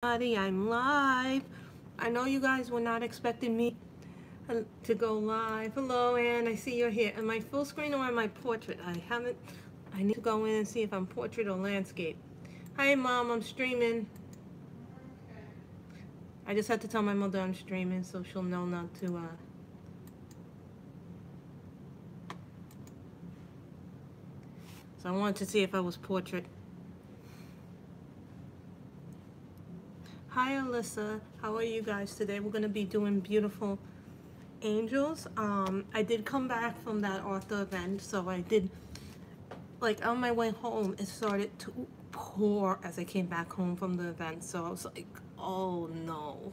I'm live. I know you guys were not expecting me to go live. Hello, Ann. I see you're here. Am I full screen or am I portrait? I need to go in and see if I'm portrait or landscape. Hi, Mom. I'm streaming. I just had to tell my mother I'm streaming so she'll know not to, So I wanted to see if I was portrait. Hi, Alyssa. How are you guys today? We're going to be doing beautiful angels. I did come back from that author event, so I did, like, on my way home, it started to pour as I came back home from the event, so I was like, oh no.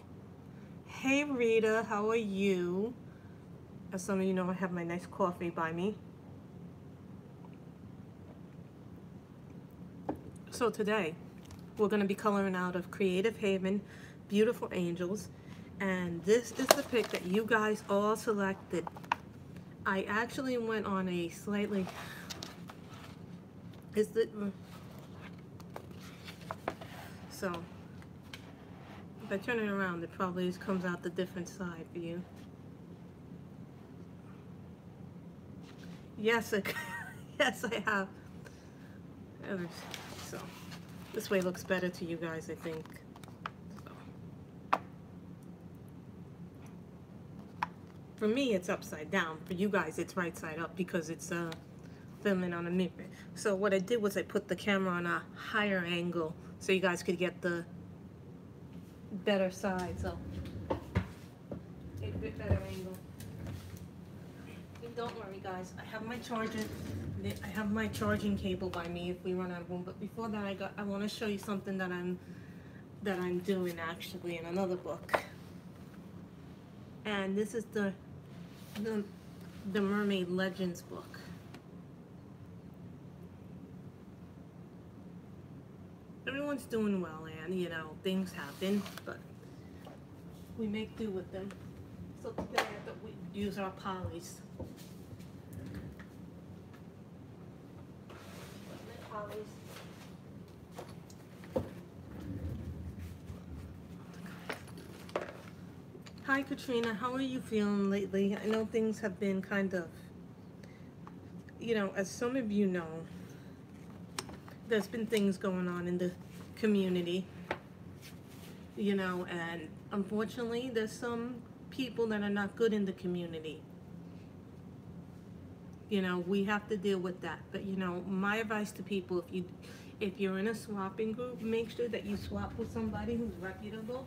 Hey, Rita, how are you? As some of you know, I have my nice coffee by me. So today, we're going to be coloring out of Creative Haven, Beautiful Angels, and this is the pick that you guys all selected. I actually went on a slightly, so if I turn it around, it probably just comes out the different side for you. Yes, yes, I have. So this way looks better to you guys, I think. So. For me, it's upside down. For you guys, it's right side up because it's filming on a mirror. So what I did was I put the camera on a higher angle so you guys could get the better side. So a bit better angle. And don't worry, guys. I have my charger. I have my charging cable by me if we run out of room. But before that, I want to show you something that I'm doing actually in another book. And this is the Mermaid Legends book. Everyone's doing well, and you know things happen, but we make do with them. So today I thought we'd use our polys. Hi Katrina, how are you feeling lately? I know things have been kind of, you know, as some of you know, there's been things going on in the community, you know, and unfortunately there's some people that are not good in the community. You know, we have to deal with that. But you know, my advice to people, if you're in a swapping group, make sure that you swap with somebody who's reputable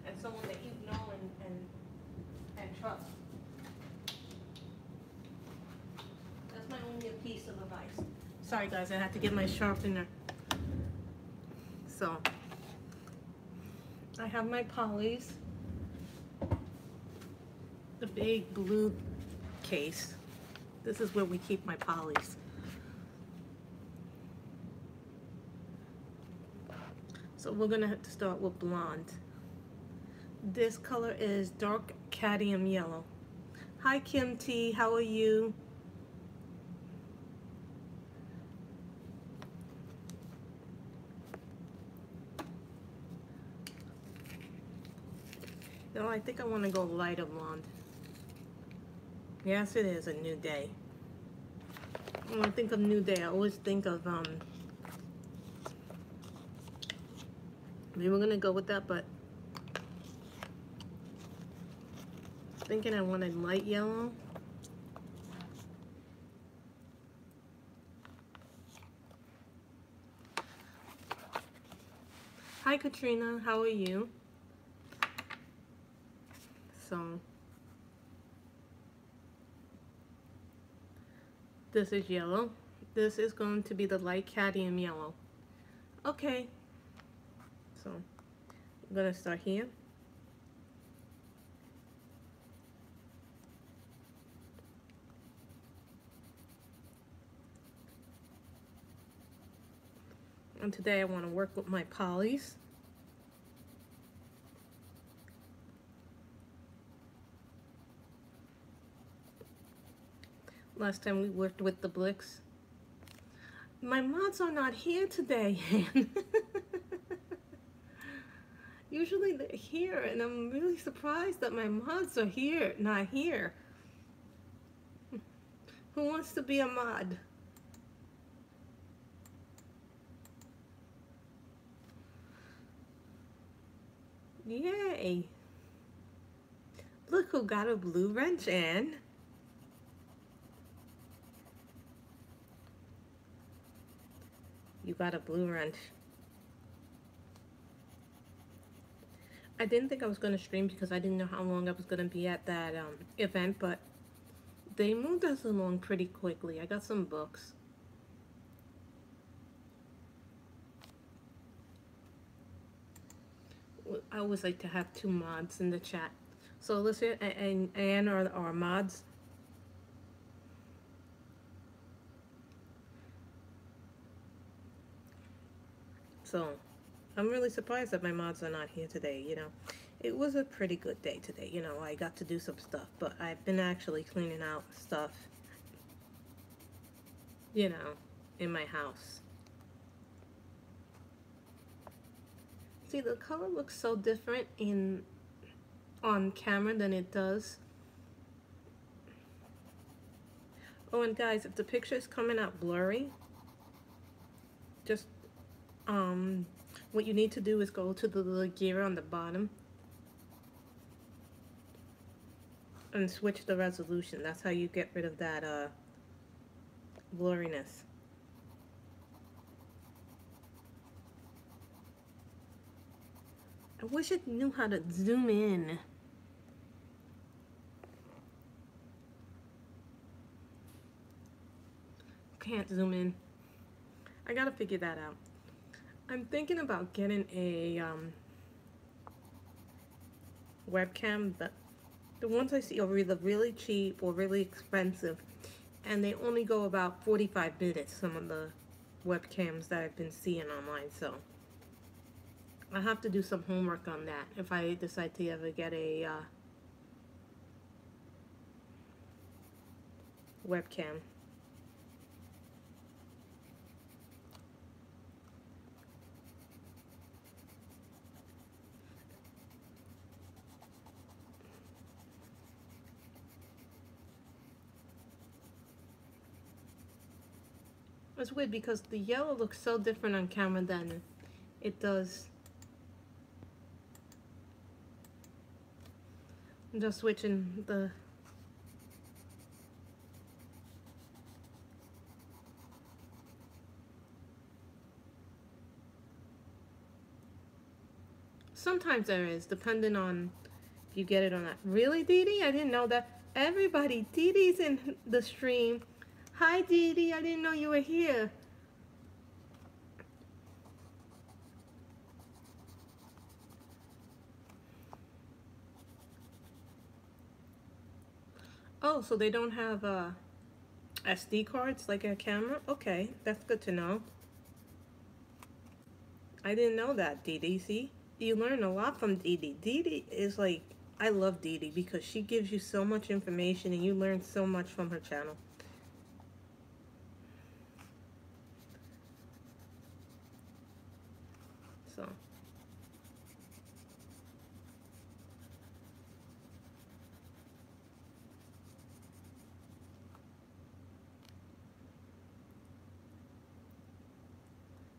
and someone that you know and trust. That's my only piece of advice. Sorry guys, I had to get my sharpener. So I have my polys, the big blue case. This is where we keep my polys. So we're gonna have to start with blonde. This color is dark cadmium yellow. Hi Kim T, how are you? No, I think I want to go lighter blonde. Yes, it is a new day. When I think of new day, I always think of, we were gonna go with that, but thinking I wanted light yellow. Hi Katrina, how are you? So this is yellow. This is going to be the light cadmium yellow. Okay. So I'm gonna start here. And today I want to work with my polys. Last time we worked with the Blicks. My mods are not here today. Usually they're here, and I'm really surprised that my mods are here, not here. Who wants to be a mod? Yay! Look who got a blue wrench, Anne. You got a blue wrench. I didn't think I was going to stream because I didn't know how long I was going to be at that event, but they moved us along pretty quickly. I got some books. I always like to have 2 mods in the chat. So Alyssa and Anne are our mods. So I'm really surprised that my mods are not here today, you know. It was a pretty good day today, you know. I got to do some stuff, but I've been actually cleaning out stuff, you know, in my house. See, the color looks so different on camera than it does. Oh, and guys, if the picture is coming out blurry, just what you need to do is go to the little gear on the bottom and switch the resolution. That's how you get rid of that blurriness. I wish I knew how to zoom in. Can't zoom in. I gotta figure that out. I'm thinking about getting a webcam, but the ones I see are either really cheap or really expensive, and they only go about 45 minutes, some of the webcams that I've been seeing online, so I have to do some homework on that if I decide to ever get a webcam. It's weird because the yellow looks so different on camera than it does. I'm just switching the sometimes there is, depending on if you get it or not. Really, Dee Dee? I didn't know that. Everybody, Dee Dee's in the stream. Hi, Dee Dee. I didn't know you were here. Oh, so they don't have SD cards like a camera? Okay, that's good to know. I didn't know that, Dee Dee. See? You learn a lot from Dee Dee. Dee Dee is like, I love Dee Dee because she gives you so much information and you learn so much from her channel. So.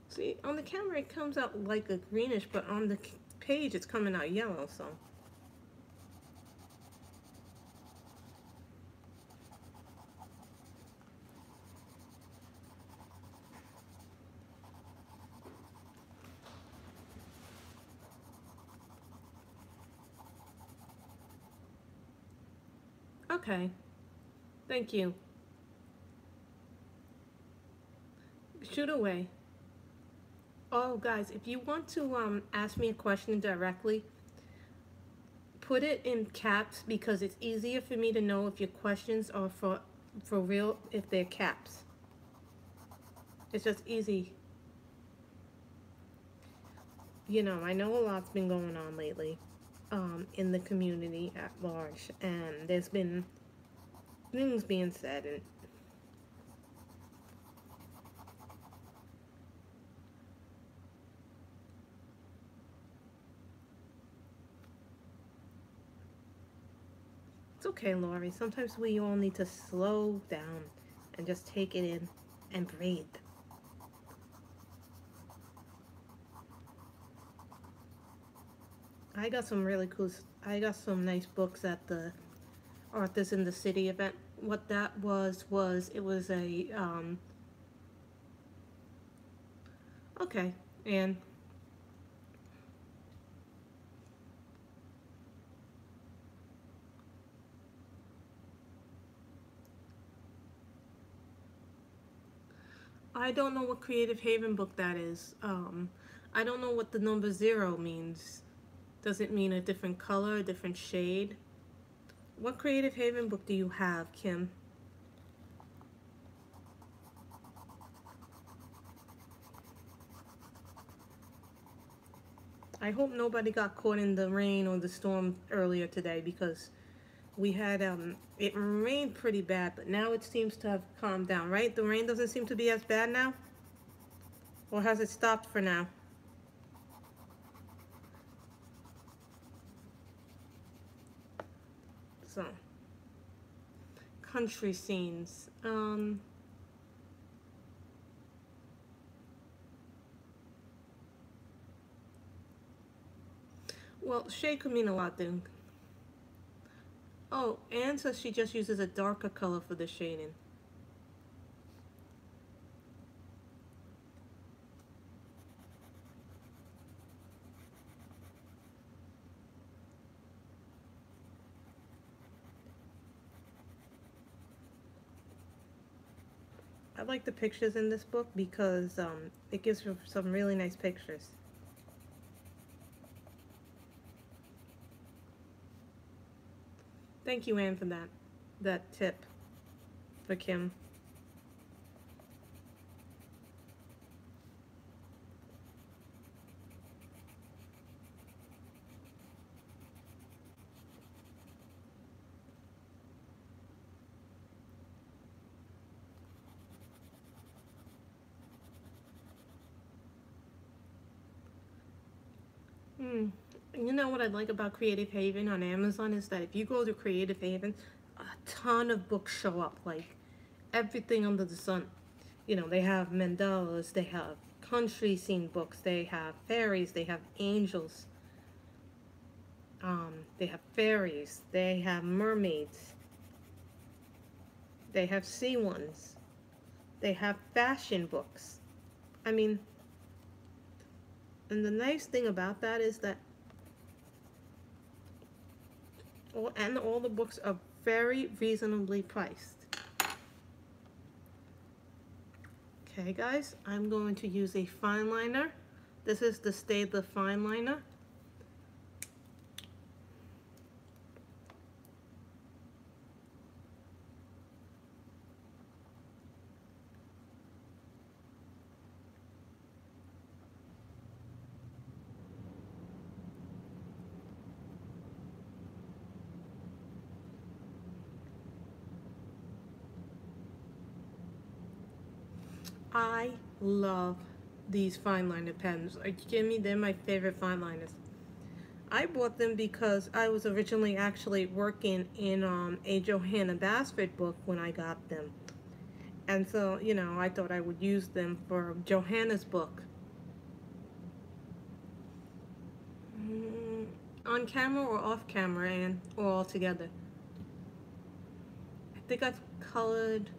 See, on the camera it comes out like a greenish, but on the page it's coming out yellow, so. Okay. Thank you. Shoot away. Oh, guys, if you want to ask me a question directly, put it in caps because it's easier for me to know if your questions are for real if they're caps. It's just easy. You know, I know a lot's been going on lately in the community at large, and there's been things being said, and It's okay, Lori. Sometimes we all need to slow down and just take it in and breathe. I got some really cool, I got some nice books at the Authors in the City event. What that was it was a, okay, and I don't know what Creative Haven book that is. I don't know what the number 0 means. Does it mean a different color, a different shade? What Creative Haven book do you have, Kim? I hope nobody got caught in the rain or the storm earlier today, because we had, it rained pretty bad, but now it seems to have calmed down, right? The rain doesn't seem to be as bad now? Or has it stopped for now? So, country scenes. Well, shade could mean a lot then. Oh, Anne says she just uses a darker color for the shading. I like the pictures in this book because it gives you some really nice pictures. Thank you, Anne, for that tip for Kim. You know what I like about Creative Haven on Amazon is that if you go to Creative Haven, a ton of books show up, like everything under the sun. You know, they have mandalas, they have country scene books, they have fairies, they have angels, they have fairies, they have mermaids, they have sea ones, they have fashion books. I mean, and the nice thing about that is that all the books are very reasonably priced. Okay, guys, I'm going to use a fine liner. This is the Staedtler fine liner. I love these fine liner pens. Are you kidding me? They're my favorite fine liners. I bought them because I was originally actually working in a Johanna Basford book when I got them. And so, you know, I thought I would use them for Johanna's book. On camera or off camera, or all together? I think I've colored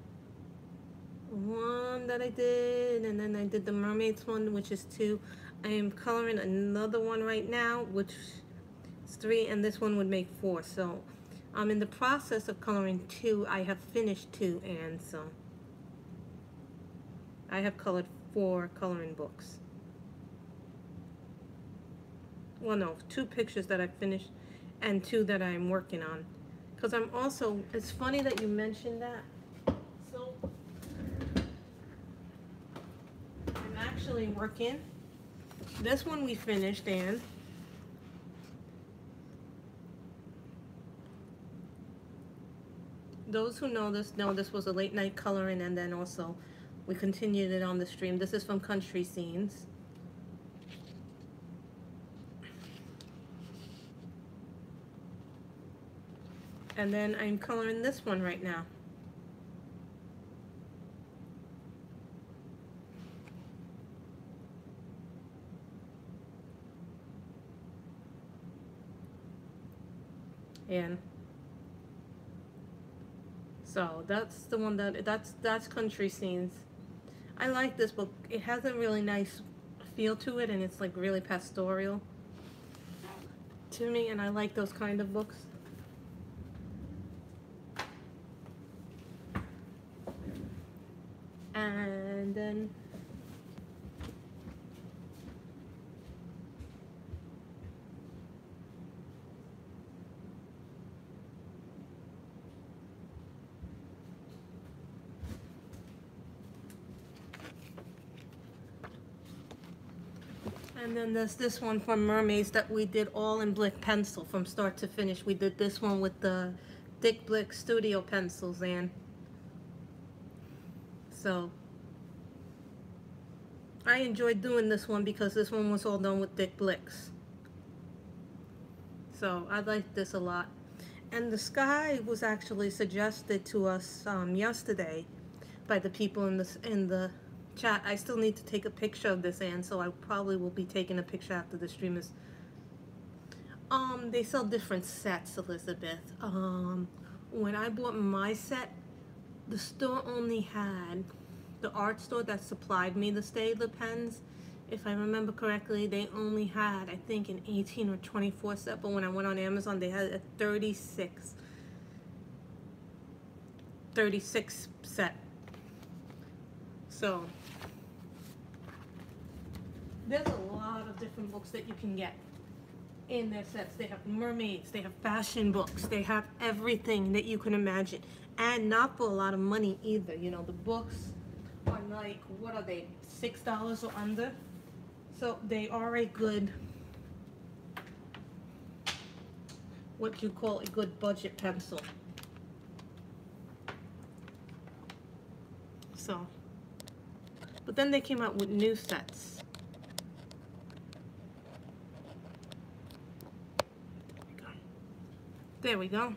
one that I did, and then I did the mermaids one, which is 2. I am coloring another one right now, which is 3, and this one would make 4. So I'm in the process of coloring 2. I have finished 2, and so I have colored 4 coloring books. Well, no, 2 pictures that I finished and 2 that I'm working on. Because I'm also, it's funny that you mentioned that. So I'm actually working. This one we finished, and those who know this was a late night coloring, and then also we continued it on the stream. This is from Country Scenes. And then I'm coloring this one right now. And so that's the one that's country scenes. I like this book. It has a really nice feel to it, and it's like really pastoral to me, and I like those kind of books. And then there's this one from Mermaids that we did all in Blick pencil from start to finish. We did this one with the Dick Blick Studio pencils, and so I enjoyed doing this one because this one was all done with Dick Blicks. So I liked this a lot. And the sky was actually suggested to us yesterday by the people in the chat. I still need to take a picture of this, and so I probably will be taking a picture after the stream is. They sell different sets, Elizabeth. When I bought my set, the store only had, the art store that supplied me the Staedtler pens, if I remember correctly, they only had, I think, an 18 or 24 set, but when I went on Amazon, they had a 36 set. So there's a lot of different books that you can get in their sets. They have mermaids, they have fashion books, they have everything that you can imagine, and not for a lot of money either. You know, the books are like, what are they, $6 or under? So they are a good, what you call a good budget pencil. So, but then they came out with new sets. There we go.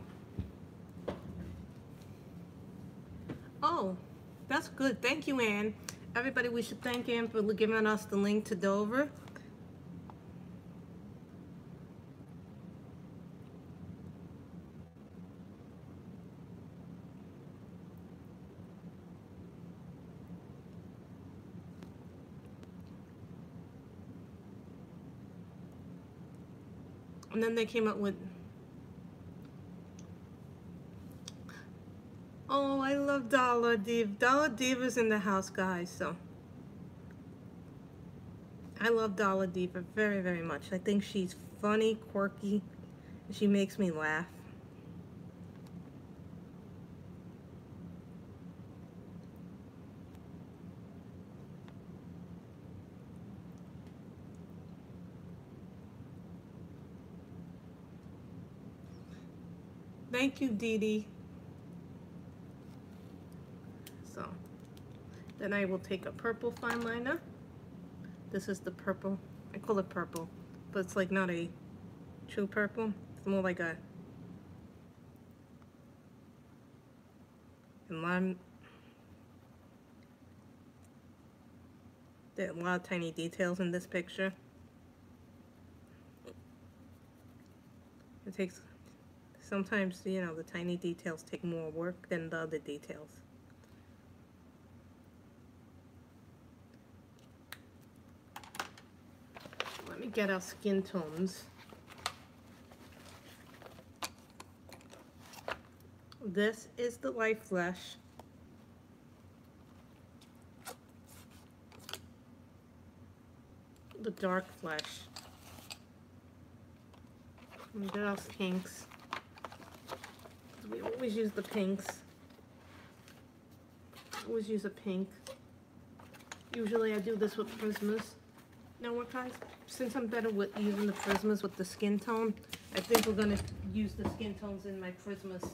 Oh, that's good. Thank you, Anne. Everybody, we should thank Anne for giving us the link to Dover. And then they came up with, oh, I love Dollar Diva. Dollar Diva's in the house, guys, so I love Dollar Diva very, very much. I think she's funny, quirky, and she makes me laugh. Thank you, Dee Dee. So, then I will take a purple fine liner. This is the purple. I call it purple, but it's like not a true purple. It's more like a lime. There are a lot of tiny details in this picture. It takes, sometimes, you know, the tiny details take more work than the other details. Let me get our skin tones. This is the light flesh. The dark flesh. Let me get our pinks. We always use the pinks. Always use a pink. Usually I do this with Prismas. Now what, guys? Since I'm better with using the Prismas with the skin tone, I think we're gonna use the skin tones in my Prismas.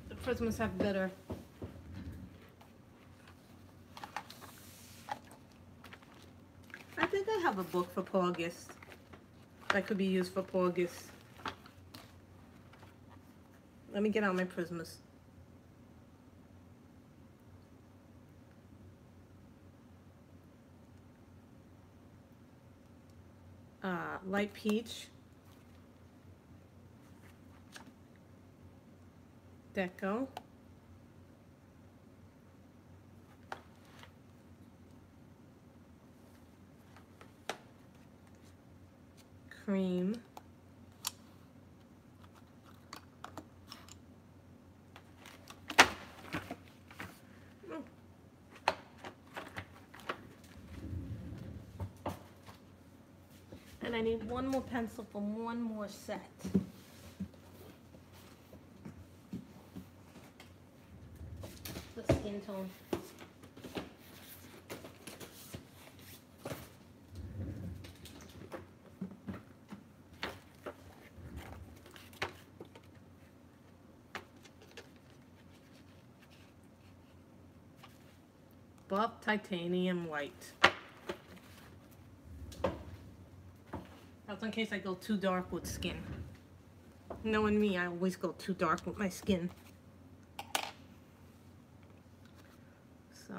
The Prismas have better. I think I have a book for August that could be used for August. Let me get out my Prismas. Light peach, Deco, cream, and I need one more pencil from one more set. The skin tone. Buff titanium white. That's in case I go too dark with skin. Knowing me, I always go too dark with my skin. So.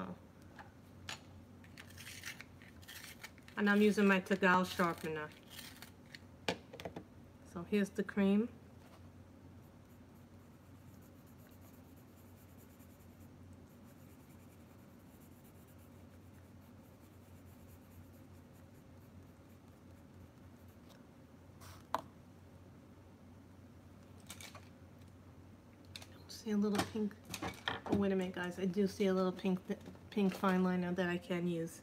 And I'm using my Tagal sharpener. So here's the cream. See a little pink. Oh, wait a minute, guys. I do see a little pink fine liner that I can use.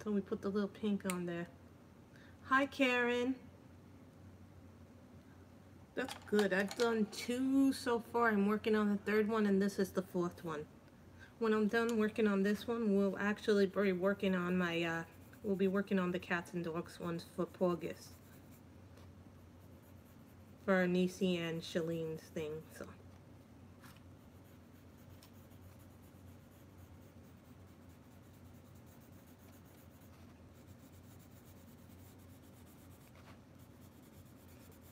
So we put the little pink on there. Hi, Karen. That's good. I've done 2 so far. I'm working on the 3rd one, and this is the 4th one. When I'm done working on this one, we'll actually be working on my, we'll be working on the cats and dogs ones for August. For Nisi and Shalene's thing, so.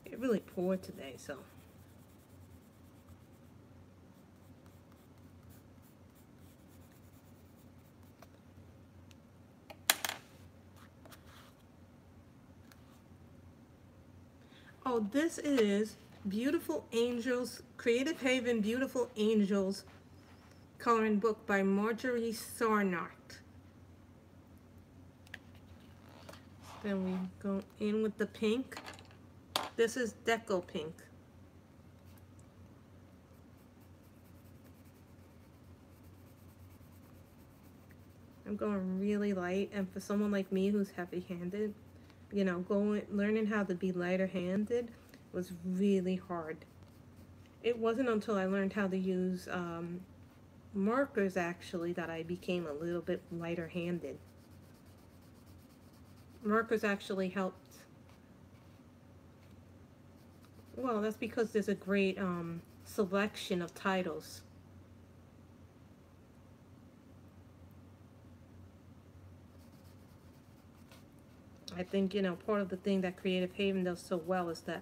It really poured today, so. Oh, this is Beautiful Angels, Creative Haven Beautiful Angels coloring book by Marjorie Sarnat. Then we go in with the pink. This is Deco Pink. I'm going really light, and for someone like me who's heavy-handed, you know, learning how to be lighter-handed was really hard. It wasn't until I learned how to use markers, actually, that I became a little bit lighter-handed. Markers actually helped. Well, that's because there's a great selection of titles. I think, you know, part of the thing that Creative Haven does so well is that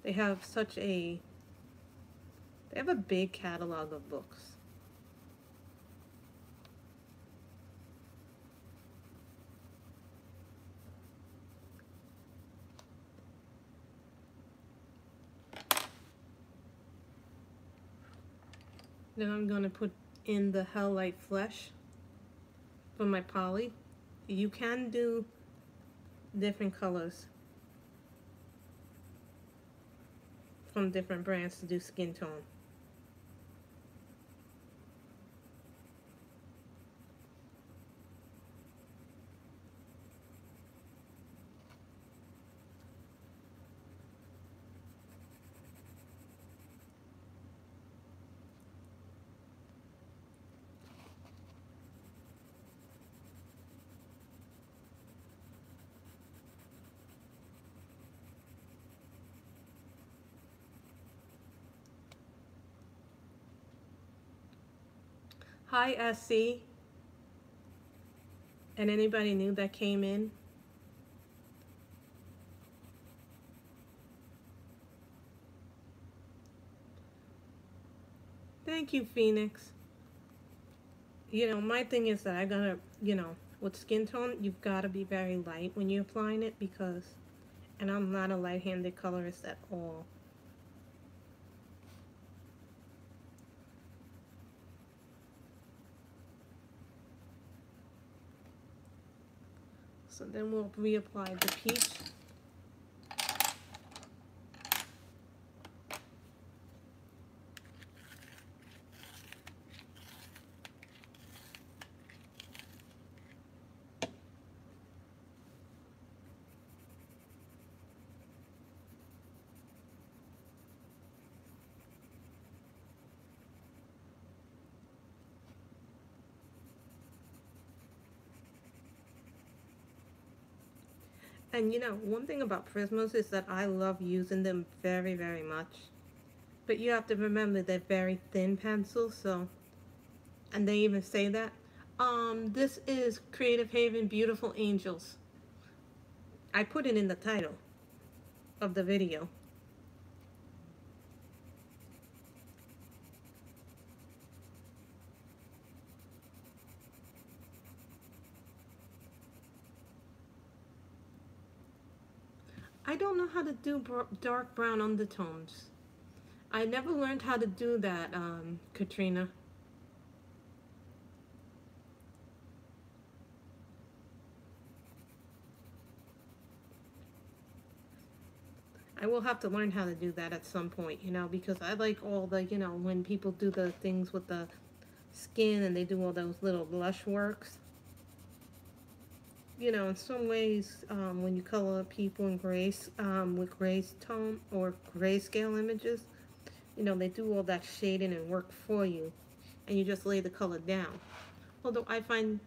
they have they have a big catalog of books. Then I'm going to put in the Hell Light Flesh for my poly. You can do different colors from different brands to do skin tone. Hi, SC, and anybody new that came in. Thank you, Phoenix. You know, my thing is that I gotta, with skin tone, you've gotta be very light when you're applying it because, and I'm not a light-handed colorist at all. So then we'll reapply the peach. And you know, one thing about Prismas is that I love using them very, very much. But you have to remember they're very thin pencils, so, and they even say that. This is Creative Haven Beautiful Angels. I put it in the title of the video. I don't know how to do dark brown undertones. I never learned how to do that, Katrina. I will have to learn how to do that at some point, you know, because I like all the, you know, when people do the things with the skin and they do all those little blush works. You know, in some ways, when you color people in grace, with grace tone or grayscale images, you know, they do all that shading and work for you, and you just lay the color down. Although I find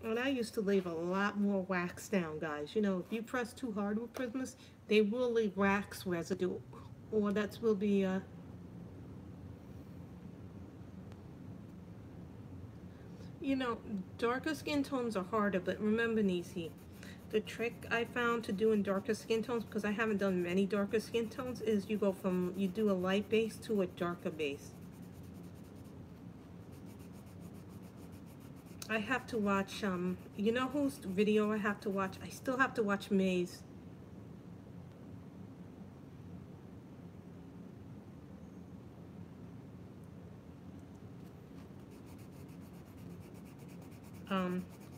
and I used to leave a lot more wax down, guys. You know, if you press too hard with Prismas, they will leave wax residue, or that will be you know, darker skin tones are harder, but remember, Nisi, the trick I found to doing darker skin tones, because I haven't done many darker skin tones, is you go from, you do a light base to a darker base. I have to watch, you know whose video I have to watch? I still have to watch May's.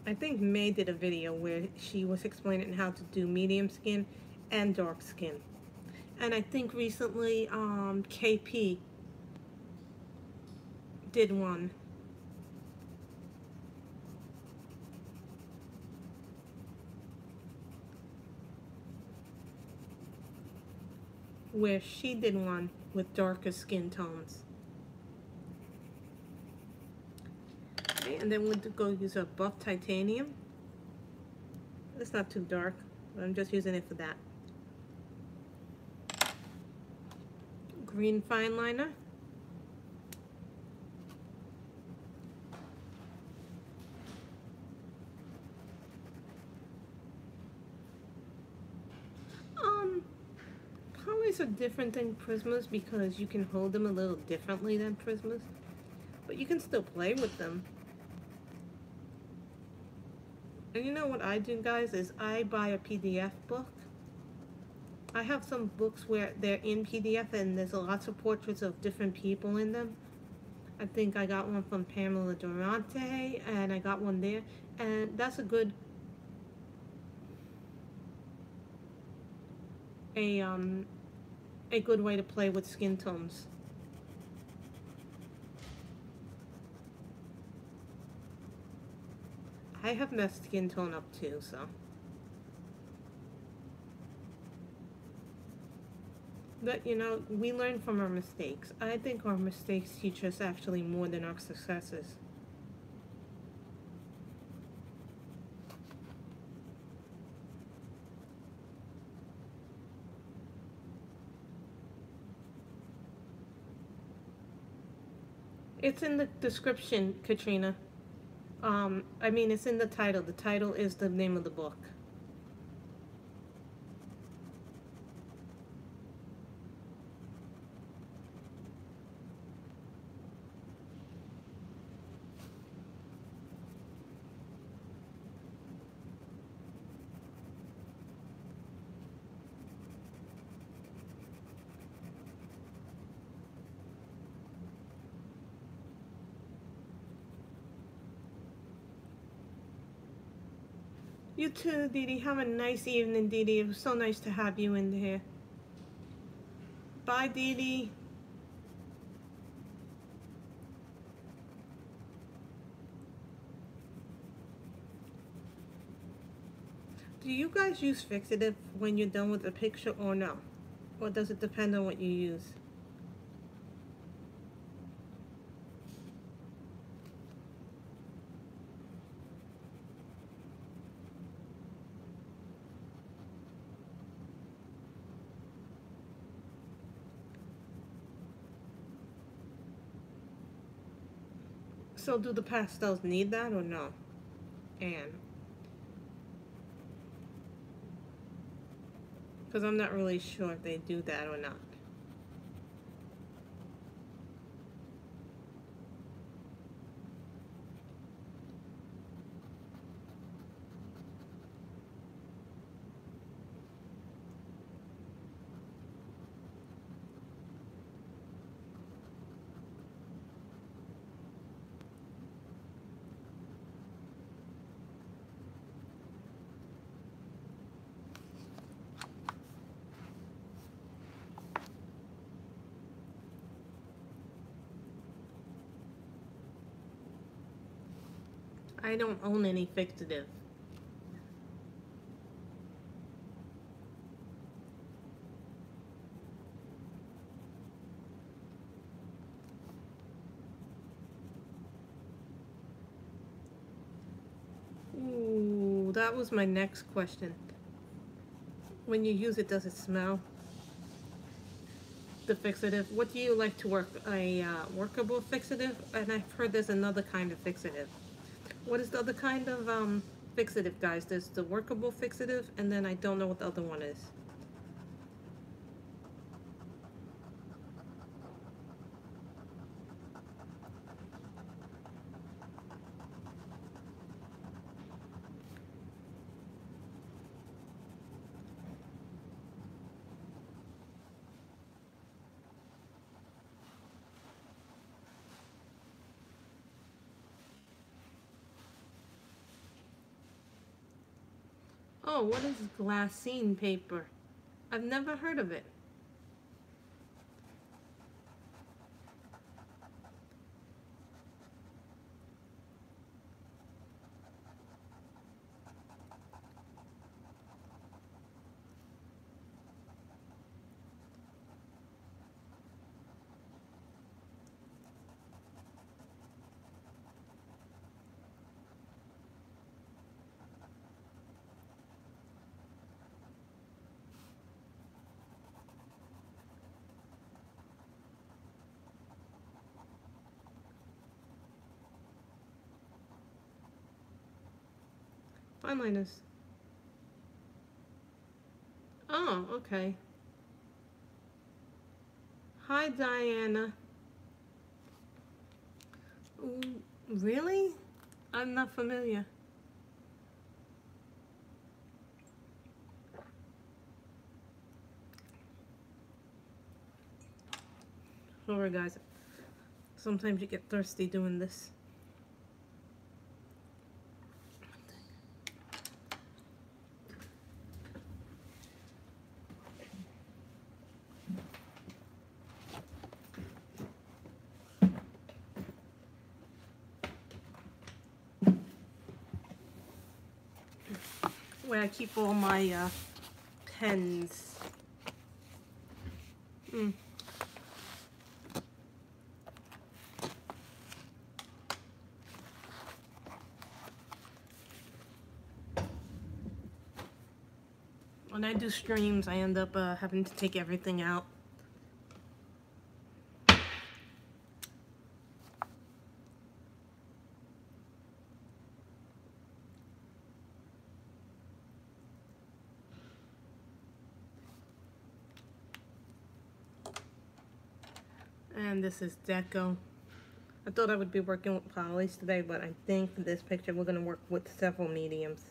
I think May did a video where she was explaining how to do medium skin and dark skin. And I think recently, KP did one. Where she did one with darker skin tones. Okay, and then we'll go use a buff titanium. It's not too dark, but I'm just using it for that. Green fine liner. Polys are different than Prismas because you can hold them a little differently than Prismas, but you can still play with them. And you know what I do, guys, is I buy a PDF book. I have some books where they're in PDF and there's lots of portraits of different people in them. I think I got one from Pamela Durante, and I got one there, and that's a good a good way to play with skin tones. I have messed skin tone up too, so. But we learn from our mistakes. I think our mistakes teach us actually more than our successes. It's in the description, Katrina. I mean, it's in the title. The title is the name of the book. You too, Dee Dee. Have a nice evening, Dee Dee. It was so nice to have you in here. Bye, Dee Dee. Do you guys use fixative when you're done with a picture or no? Or does it depend on what you use? So do the pastels need that or no? And because I'm not really sure if they do that or not. I don't own any fixative. Ooh, that was my next question. When you use it, does it smell? The fixative. What do you like to work? A workable fixative? And I've heard there's another kind of fixative. What is the other kind of fixative, guys? There's the workable fixative, and then I don't know what the other one is. Oh, what is glassine paper? I've never heard of it. Fine liners. Oh, okay. Hi, Diana. Ooh, really? I'm not familiar. Sorry, guys. Sometimes you get thirsty doing this. Where I keep all my pens. Mm. When I do streams, I end up having to take everything out. And this is deco. I thought I would be working with polys today, but I think for this picture we're going to work with several mediums.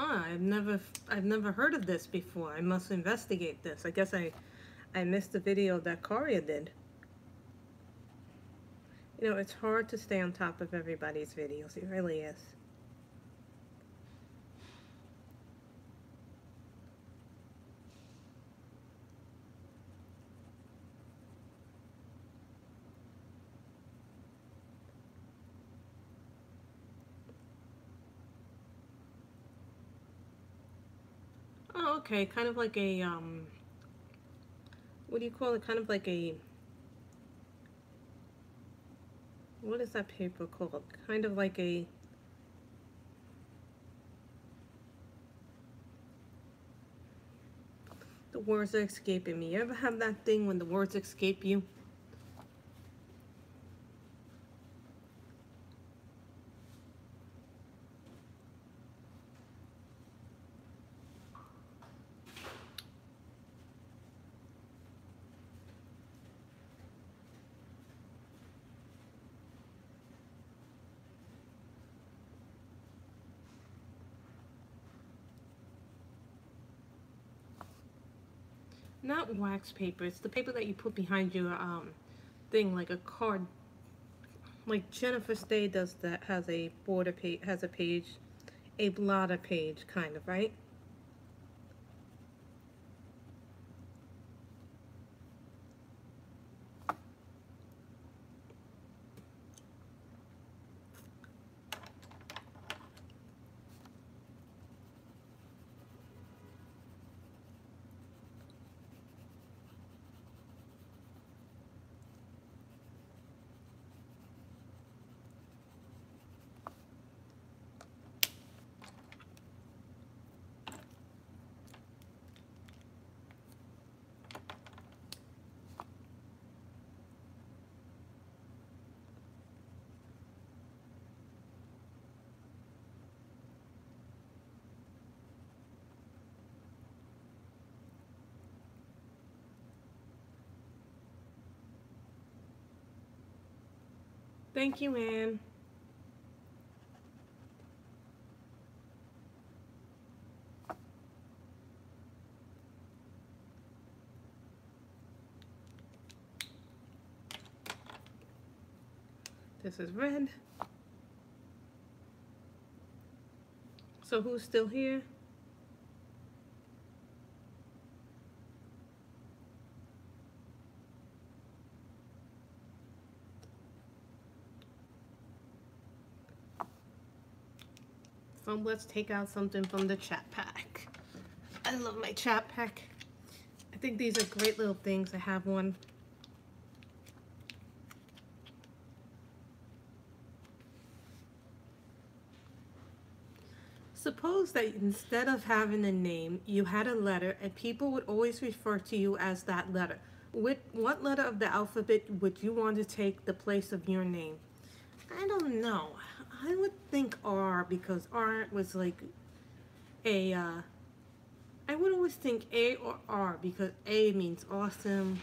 Ah, I've never heard of this before. I must investigate this. I guess I missed the video that Karia did. You know, it's hard to stay on top of everybody's videos. It really is. Oh, okay. Kind of like a, what do you call it? Kind of like a, what is that paper called? Kind of like a, the words are escaping me. You ever have that thing when the words escape you? Not wax paper. It's the paper that you put behind your thing, like a card. Like Jennifer Stay does that. Has a border page. Has a page, a blotter page, kind of, right? Thank you, Anne. This is red. So who's still here? So let's take out something from the chat pack. I love my chat pack. I think these are great little things. I have one. Suppose that instead of having a name, you had a letter and people would always refer to you as that letter. What letter of the alphabet would you want to take the place of your name? I don't know. I would think R, because R was like a, I would always think A or R, because A means awesome,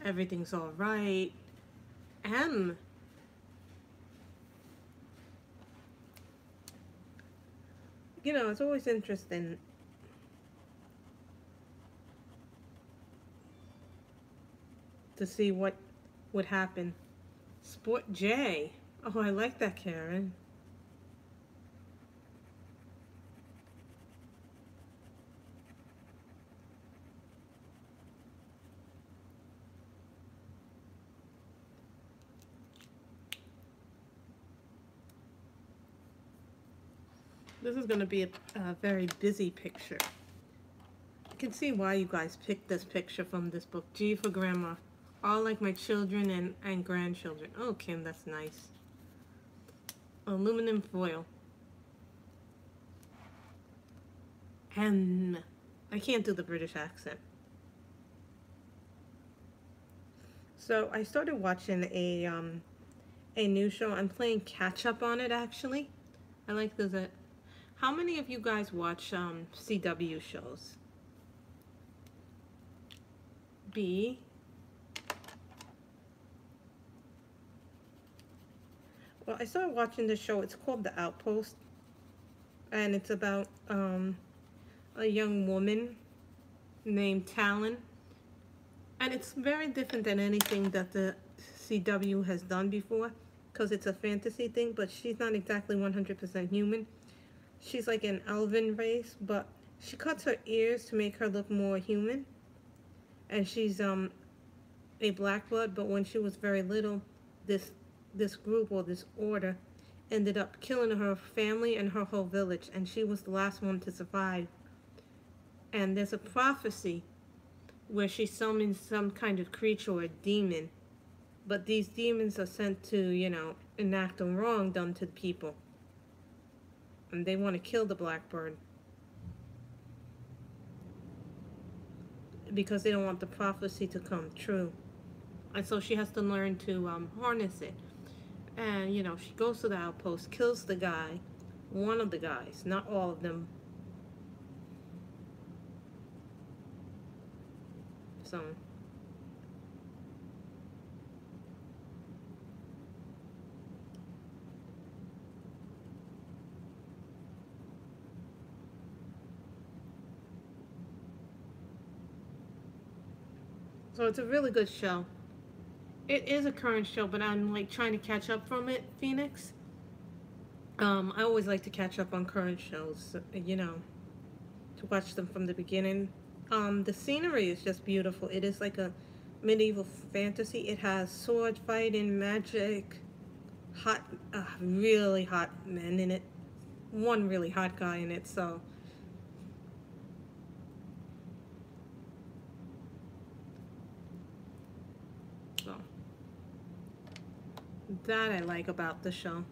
everything's all right. M, you know, it's always interesting. To see what would happen. Sport J. Oh, I like that, Karen. This is going to be a very busy picture. You can see why you guys picked this picture from this book. G for Grandma. All like my children and grandchildren. Oh, Kim, that's nice. Aluminum foil. And I can't do the British accent. So I started watching a new show. I'm playing catch up on it actually. I like this. How many of you guys watch CW shows? B. Well, I started watching this show. It's called The Outpost, and it's about a young woman named Talon, and it's very different than anything that the CW has done before, because it's a fantasy thing, but she's not exactly 100% human. She's like an elven race, but she cuts her ears to make her look more human, and she's a black blood, but when she was very little, this group or this order ended up killing her family and her whole village, and she was the last one to survive. And there's a prophecy where she summons some kind of creature or a demon, but these demons are sent to, you know, enact a wrong done to the people, and they want to kill the blackbird because they don't want the prophecy to come true. And so she has to learn to harness it. And, you know, she goes to the outpost, kills the guy, one of the guys, not all of them. So it's a really good show. It is a current show, but I'm like trying to catch up from it, Phoenix. I always like to catch up on current shows, you know, to watch them from the beginning. The scenery is just beautiful. It is like a medieval fantasy. It has sword fighting, magic, hot, really hot men in it. One really hot guy in it, so. So. That I like about the show.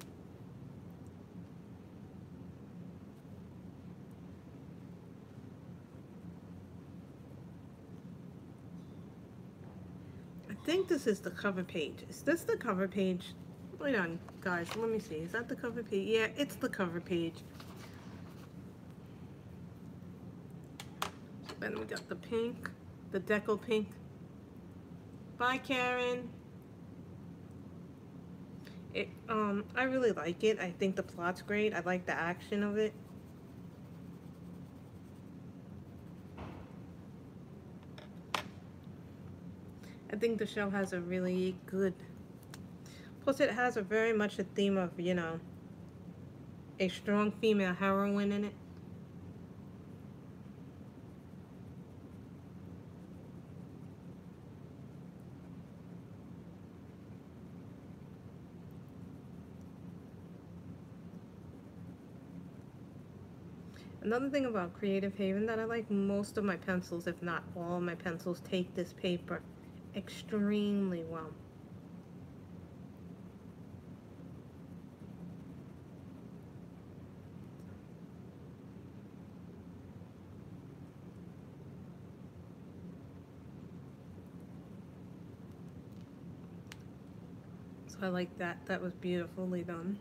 I think this is the cover page. Is this the cover page? Wait on, guys. Let me see. Is that the cover page? Yeah, it's the cover page. Then we got the pink, the deco pink. Bye, Karen. I really like it. I think the plot's great. I like the action of it. I think the show has a really good, plus it has a very much a theme of, you know, a strong female heroine in it. Another thing about Creative Haven that I like, most of my pencils, if not all of my pencils, take this paper extremely well. So I like that. That was beautifully done.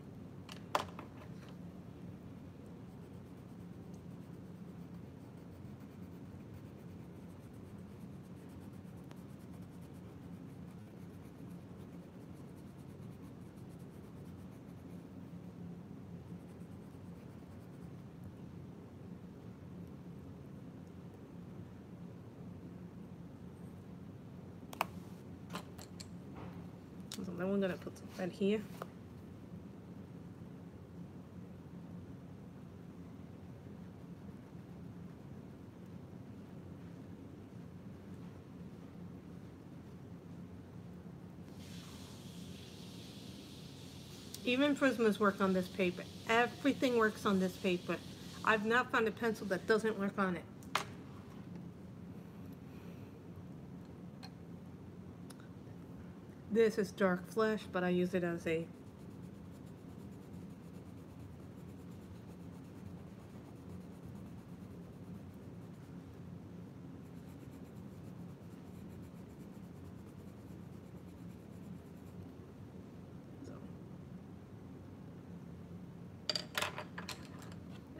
So then we're gonna put that here. Even Prismas work on this paper. Everything works on this paper. I've not found a pencil that doesn't work on it. This is dark flesh, but I use it as a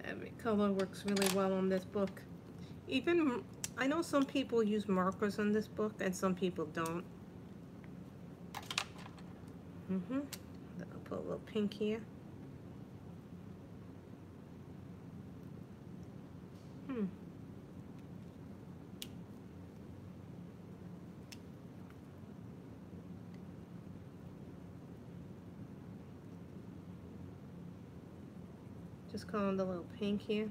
every color works really well on this book. Even, I know some people use markers on this book and some people don't. Then I'll put a little pink here. Just calling the little pink here.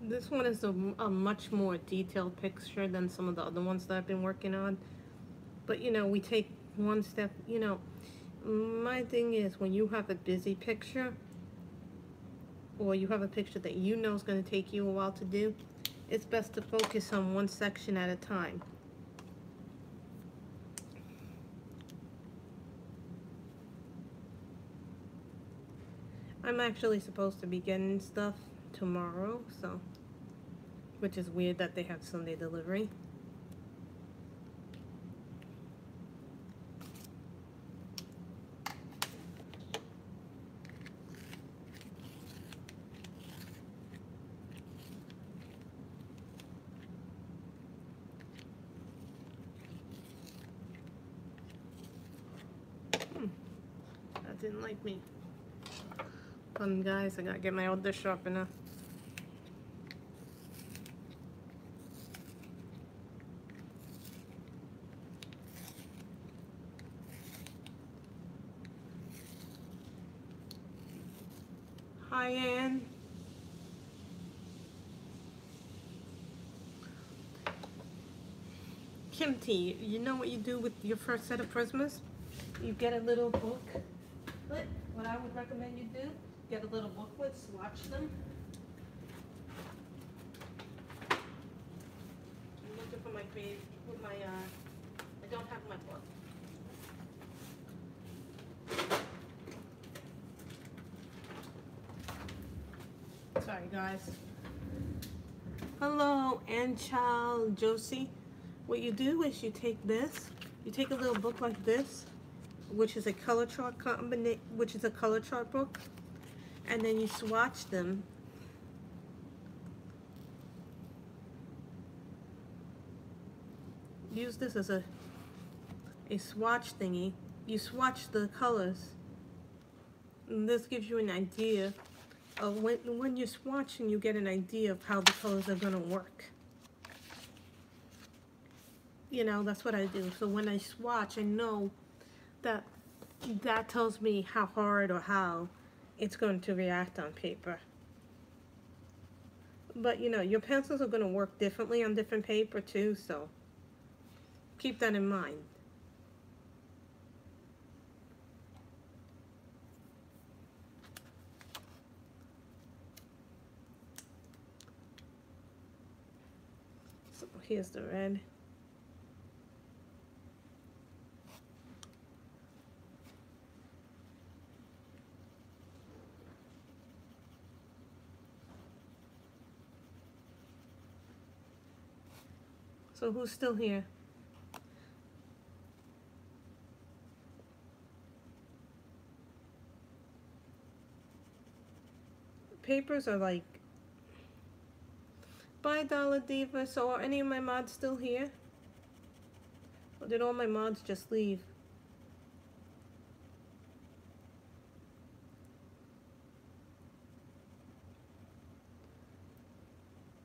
This one is a much more detailed picture than some of the other ones that I've been working on. But you know, we take one step, you know, my thing is when you have a busy picture or you have a picture that you know is going to take you a while to do, it's best to focus on one section at a time. I'm actually supposed to be getting stuff tomorrow, so, which is weird that they have Sunday delivery. That didn't like me. Guys, I gotta get my other sharpener. Hi, Ann. Kimty, you know what you do with your first set of Prismas? You get a little book. What I would recommend you do, get a little booklet, swatch them. I'm looking for my page, with my, I don't have my book. Sorry, guys. Hello, Anchal Josie. What you do is you take this, you take a little book like this, which is a color chart book, and then you swatch them. Use this as a swatch thingy. You swatch the colors, and this gives you an idea of when you're swatching, you get an idea of how the colors are gonna work. You know, that's what I do. So when I swatch, I know that tells me how hard or how it's going to react on paper. But you know, your pencils are going to work differently on different paper too, so keep that in mind. So here's the red. So who's still here? Papers are like, bye Dollar Diva. So are any of my mods still here? Or did all my mods just leave?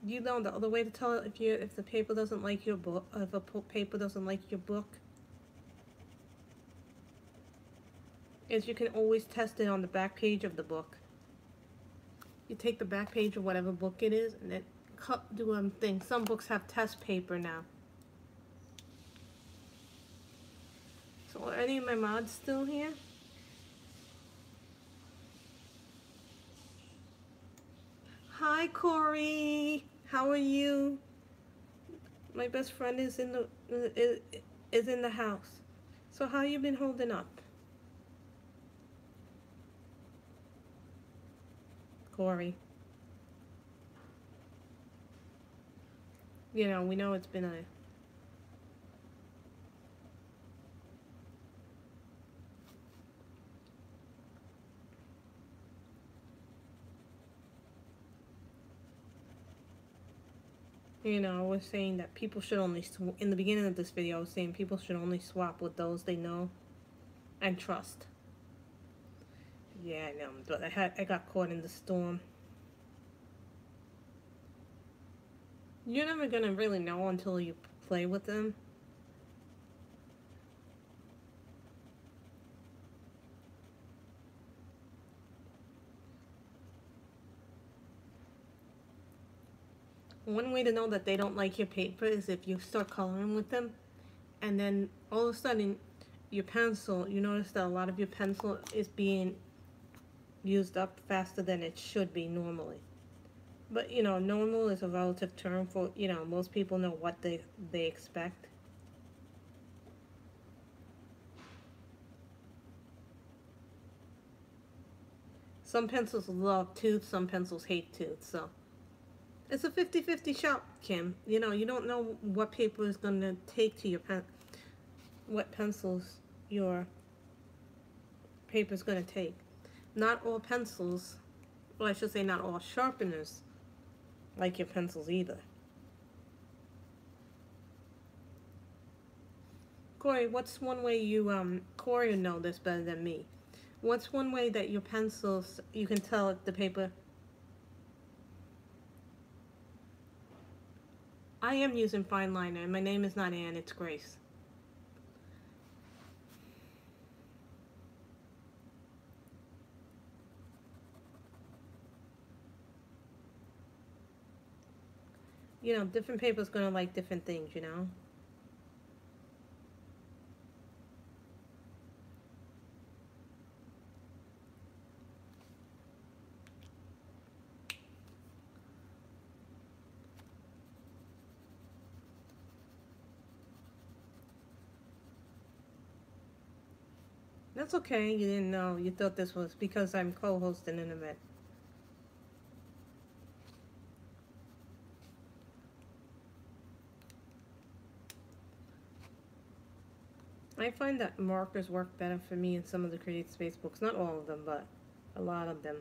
You know the other way to tell if the paper doesn't like your book, if a paper doesn't like your book, is you can always test it on the back page of the book. You take the back page of whatever book it is, and then do thing. Some books have test paper now. So are any of my mods still here? Hi, Corey. How are you? My best friend is in the house. So how you been holding up, Corey? You know, we know it's been a I was saying that people should only in the beginning of this video. I was saying people should only swap with those they know and trust. Yeah, I know, but I got caught in the storm. You're never gonna really know until you play with them. One way to know that they don't like your paper is if you start coloring with them, and then all of a sudden your pencil, you notice that a lot of your pencil is being used up faster than it should be normally. But normal is a relative term for, most people know what they expect. Some pencils love tooth, some pencils hate tooth, so it's a 50-50 shot, Kim. You don't know what paper is going to take to your what pencils your paper is going to take. Not all pencils, well, I should say not all sharpeners like your pencils either. Corey, what's one way Corey will know this better than me. What's one way that your pencils, you can tell if the paper... I am using fine liner, and my name is not Anne, it's Grace. Different papers gonna like different things, That's okay, you didn't know. You thought this was because I'm co-hosting an event. I find that markers work better for me in some of the Create Space books. Not all of them, but a lot of them.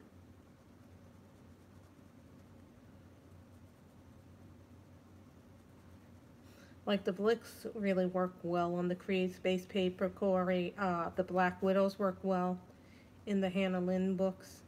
Like the Blicks really work well on the Create Space paper, Corey. The Black Widows work well in the Hannah Lynn books.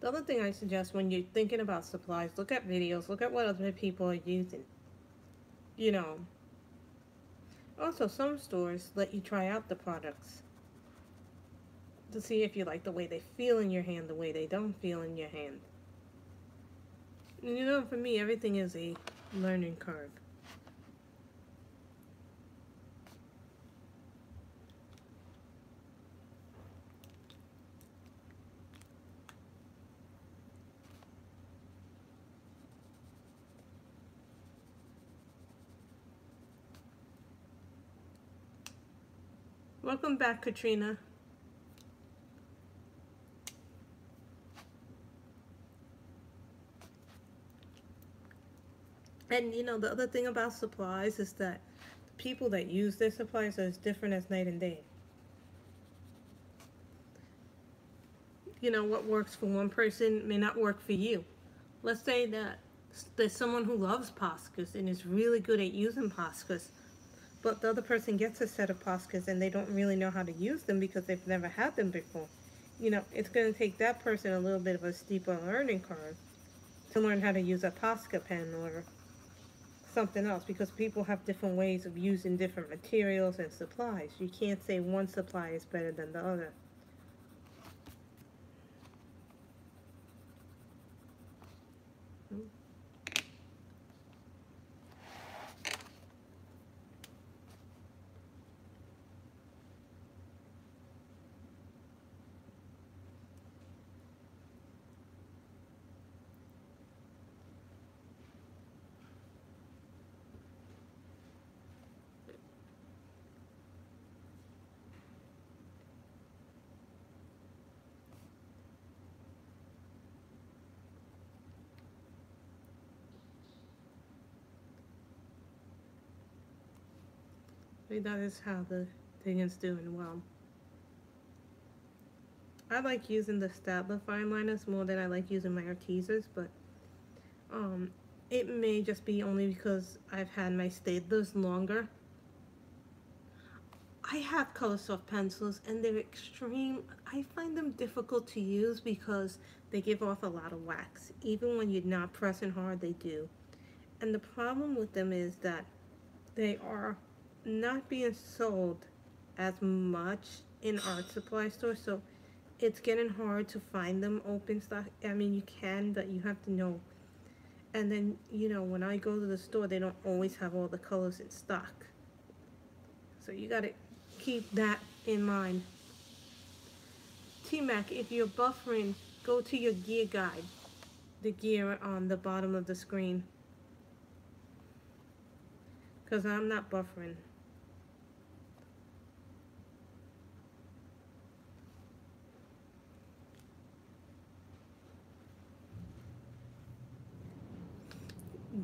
The other thing I suggest when you're thinking about supplies, look at videos, look at what other people are using. Also, some stores let you try out the products to see if you like the way they feel in your hand, the way they don't feel in your hand. And for me, everything is a learning curve. Welcome back, Katrina. And the other thing about supplies is that the people that use their supplies are as different as night and day. What works for one person may not work for you. Let's say that there's someone who loves Poscas and is really good at using Poscas, but the other person gets a set of Poscas and they don't really know how to use them because they've never had them before. It's going to take that person a little bit of a steeper learning curve to learn how to use a Posca pen or something else, because people have different ways of using different materials and supplies. You can't say one supply is better than the other. That is how the thing is doing well. I like using the Statler fine liners more than I like using my Artesas, but um, it may just be only because I've had my Staedtlers longer. I have color soft pencils and they're extreme. I find them difficult to use because they give off a lot of wax. Even when you're not pressing hard, they do. And the problem with them is that they are not being sold as much in art supply stores, so it's getting hard to find them open stock. I mean, you can, but you have to know. And then, when I go to the store, they don't always have all the colors in stock. So you gotta keep that in mind. T-Mac, if you're buffering, go to your gear guide, the gear on the bottom of the screen. Because I'm not buffering.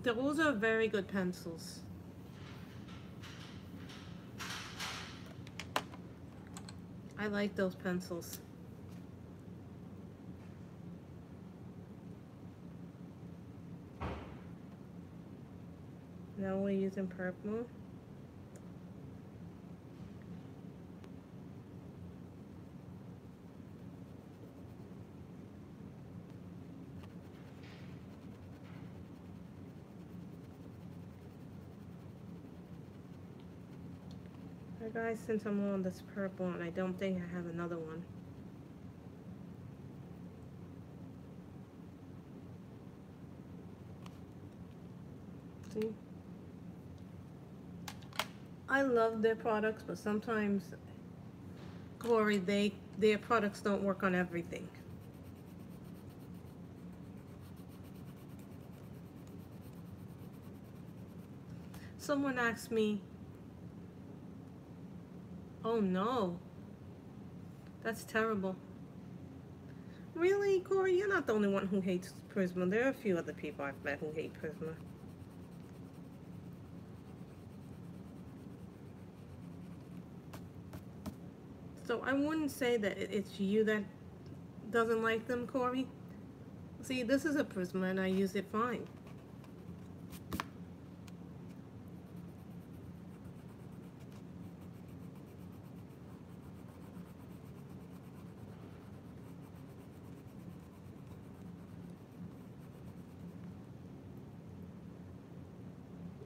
Those are very good pencils. I like those pencils. Now we're using purple. Guys, since I'm on this purple and I don't think I have another one. See? I love their products, but sometimes, Corey, their products don't work on everything. Someone asked me, oh no, that's terrible. Really, Corey? You're not the only one who hates Prisma. There are a few other people I've met who hate Prisma. So I wouldn't say that it's you that doesn't like them, Corey. See, this is a Prisma and I use it fine.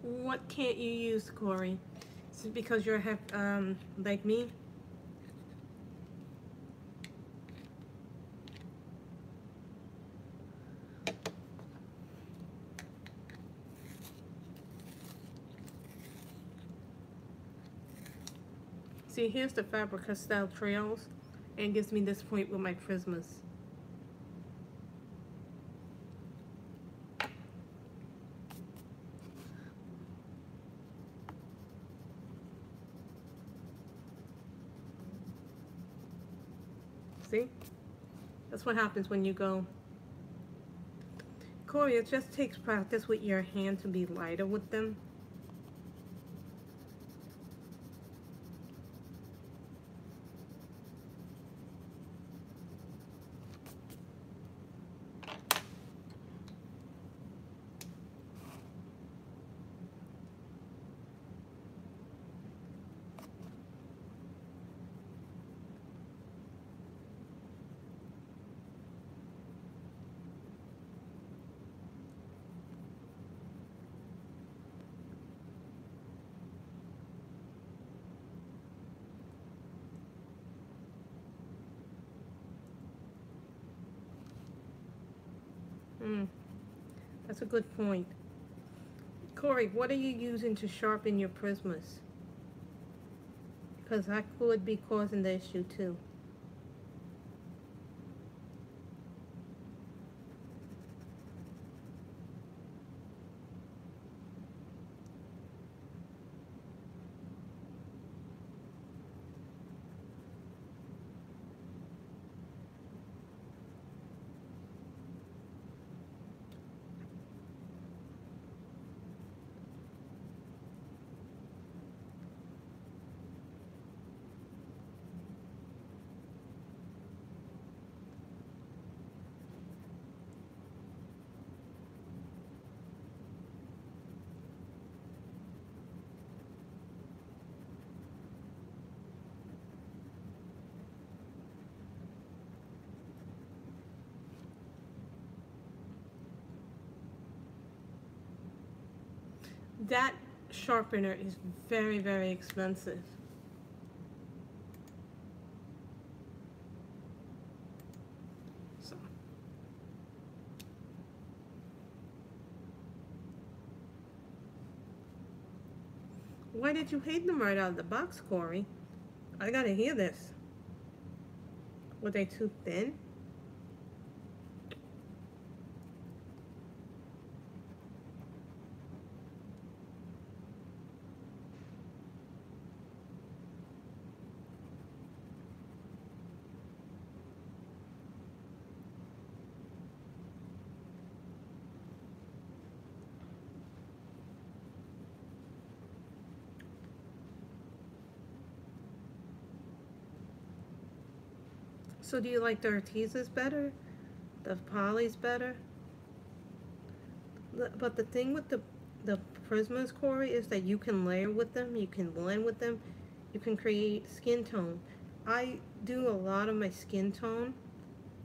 What can't you use, Corey? Is it because you're like me? See, here's the Faber-Castell trails, and it gives me this point with my Prismas. See? That's what happens when you go. Corey, it just takes practice with your hand to be lighter with them. That's a good point. Corey, what are you using to sharpen your prismas? Because that could be causing the issue too. That sharpener is very, very expensive. So, why did you hate them right out of the box, Corey? I gotta hear this. Were they too thin? So do you like the Ortizas better? The Polys better? But the thing with the Prismas, Corey, is that you can layer with them, you can blend with them, you can create skin tone. I do a lot of my skin tone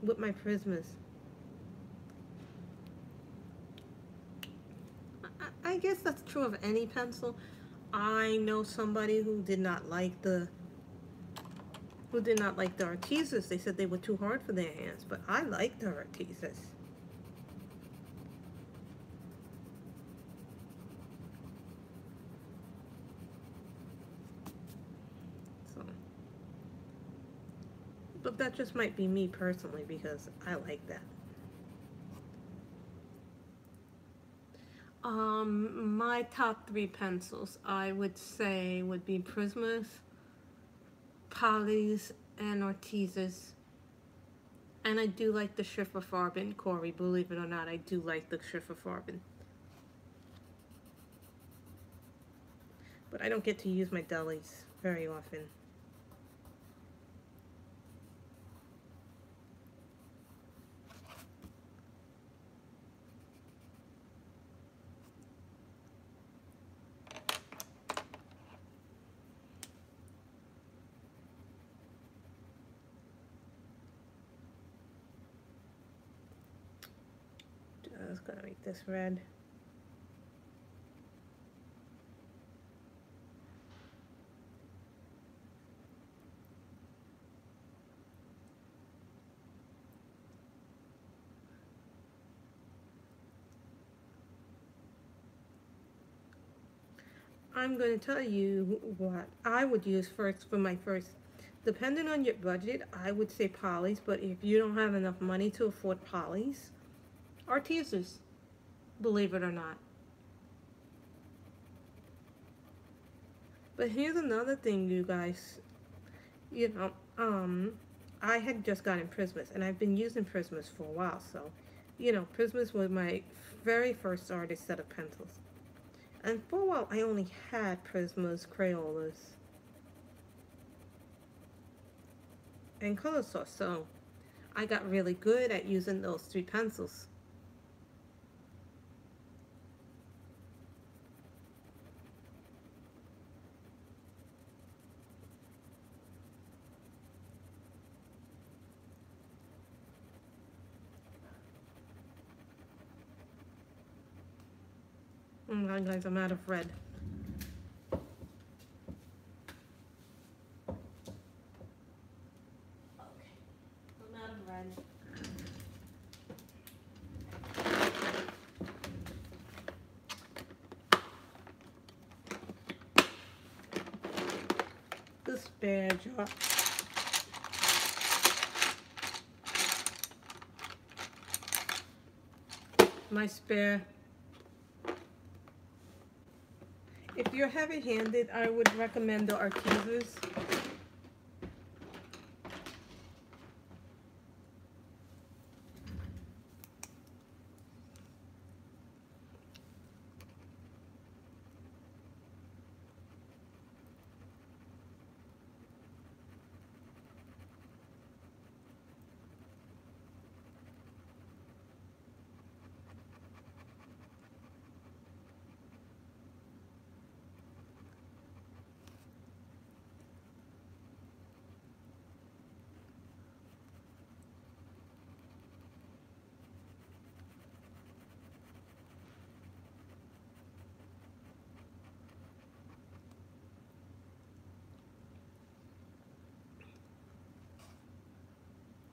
with my Prismas. I guess that's true of any pencil. I know somebody who did not like the Ortizas. They said they were too hard for their hands, but I like the Ortizas. So, but that just might be me personally because I like that. My top 3 pencils, I would say, would be Prismas, Polys, and Ortizas. And I do like the Schifferfarben, Corey. Believe it or not, I do like the Schifferfarben. But I don't get to use my delis very often. Just gonna make this red. I'm going to tell you what I would use first for my first. Depending on your budget, I would say Polys, but if you don't have enough money to afford Polys, Ortizas, believe it or not. But here's another thing, you guys. You know, I had just gotten Prismas, and I've been using Prismas for a while, so, you know, Prismas was my very first artist set of pencils. And for a while, I only had Prismas, Crayolas, and Color Source, so I got really good at using those 3 pencils. Oh my God, guys, I'm out of red. Okay, I'm out of red. the spare jar. My spare. If you're heavy-handed, I would recommend the Artezas.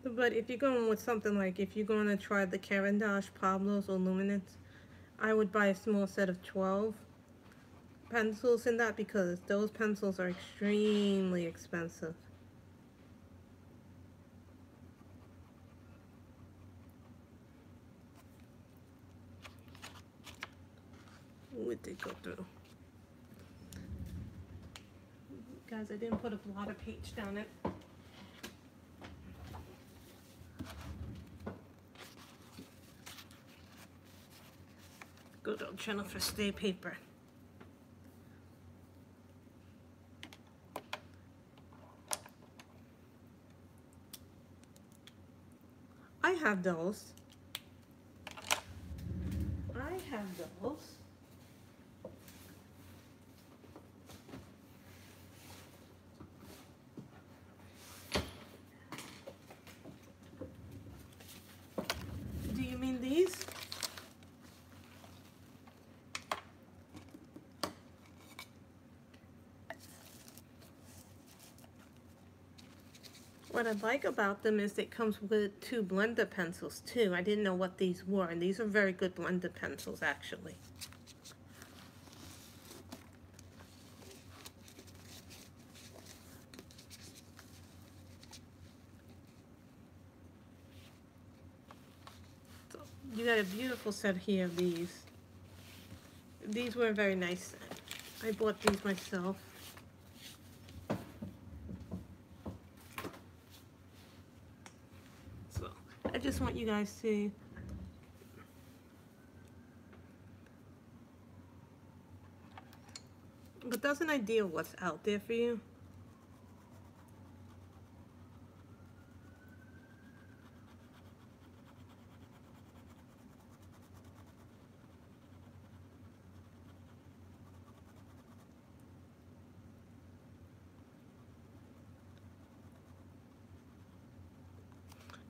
But if you're going with something like, if you're going to try the Caran d'Ache, Pablo's, or Luminance, I would buy a small set of 12 pencils in that, because those pencils are extremely expensive. Ooh, it did go through. Guys, I didn't put a blotter page down it. Good old Jennifer Stay paper. I have those. I have those. Do you mean these? What I like about them is it comes with 2 blender pencils too. I didn't know what these were, and these are very good blender pencils actually. So you got a beautiful set here of these. These were a very nice set. I bought these myself. I just want you guys to but that's an idea of what's out there for you.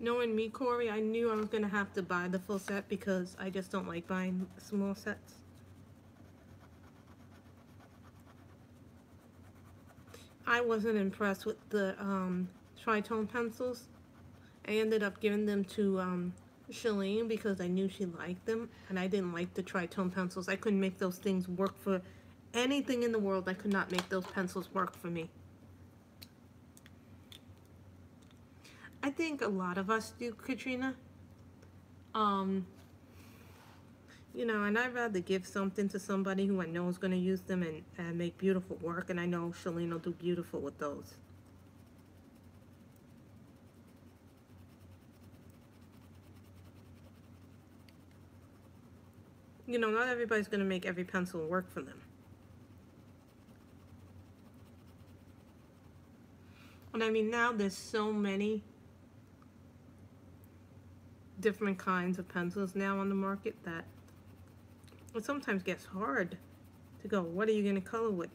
Knowing me, Corey, I knew I was going to have to buy the full set because I just don't like buying small sets. I wasn't impressed with the tritone pencils. I ended up giving them to Shalene because I knew she liked them, and I didn't like the tritone pencils. I couldn't make those things work for anything in the world. I could not make those pencils work for me. I think a lot of us do, Katrina. You know, and I'd rather give something to somebody who I know is going to use them and make beautiful work, and I know Shalene will do beautiful with those. You know, not everybody's going to make every pencil work for them. And I mean, now there's so many different kinds of pencils now on the market that it sometimes gets hard to go, what are you going to color with?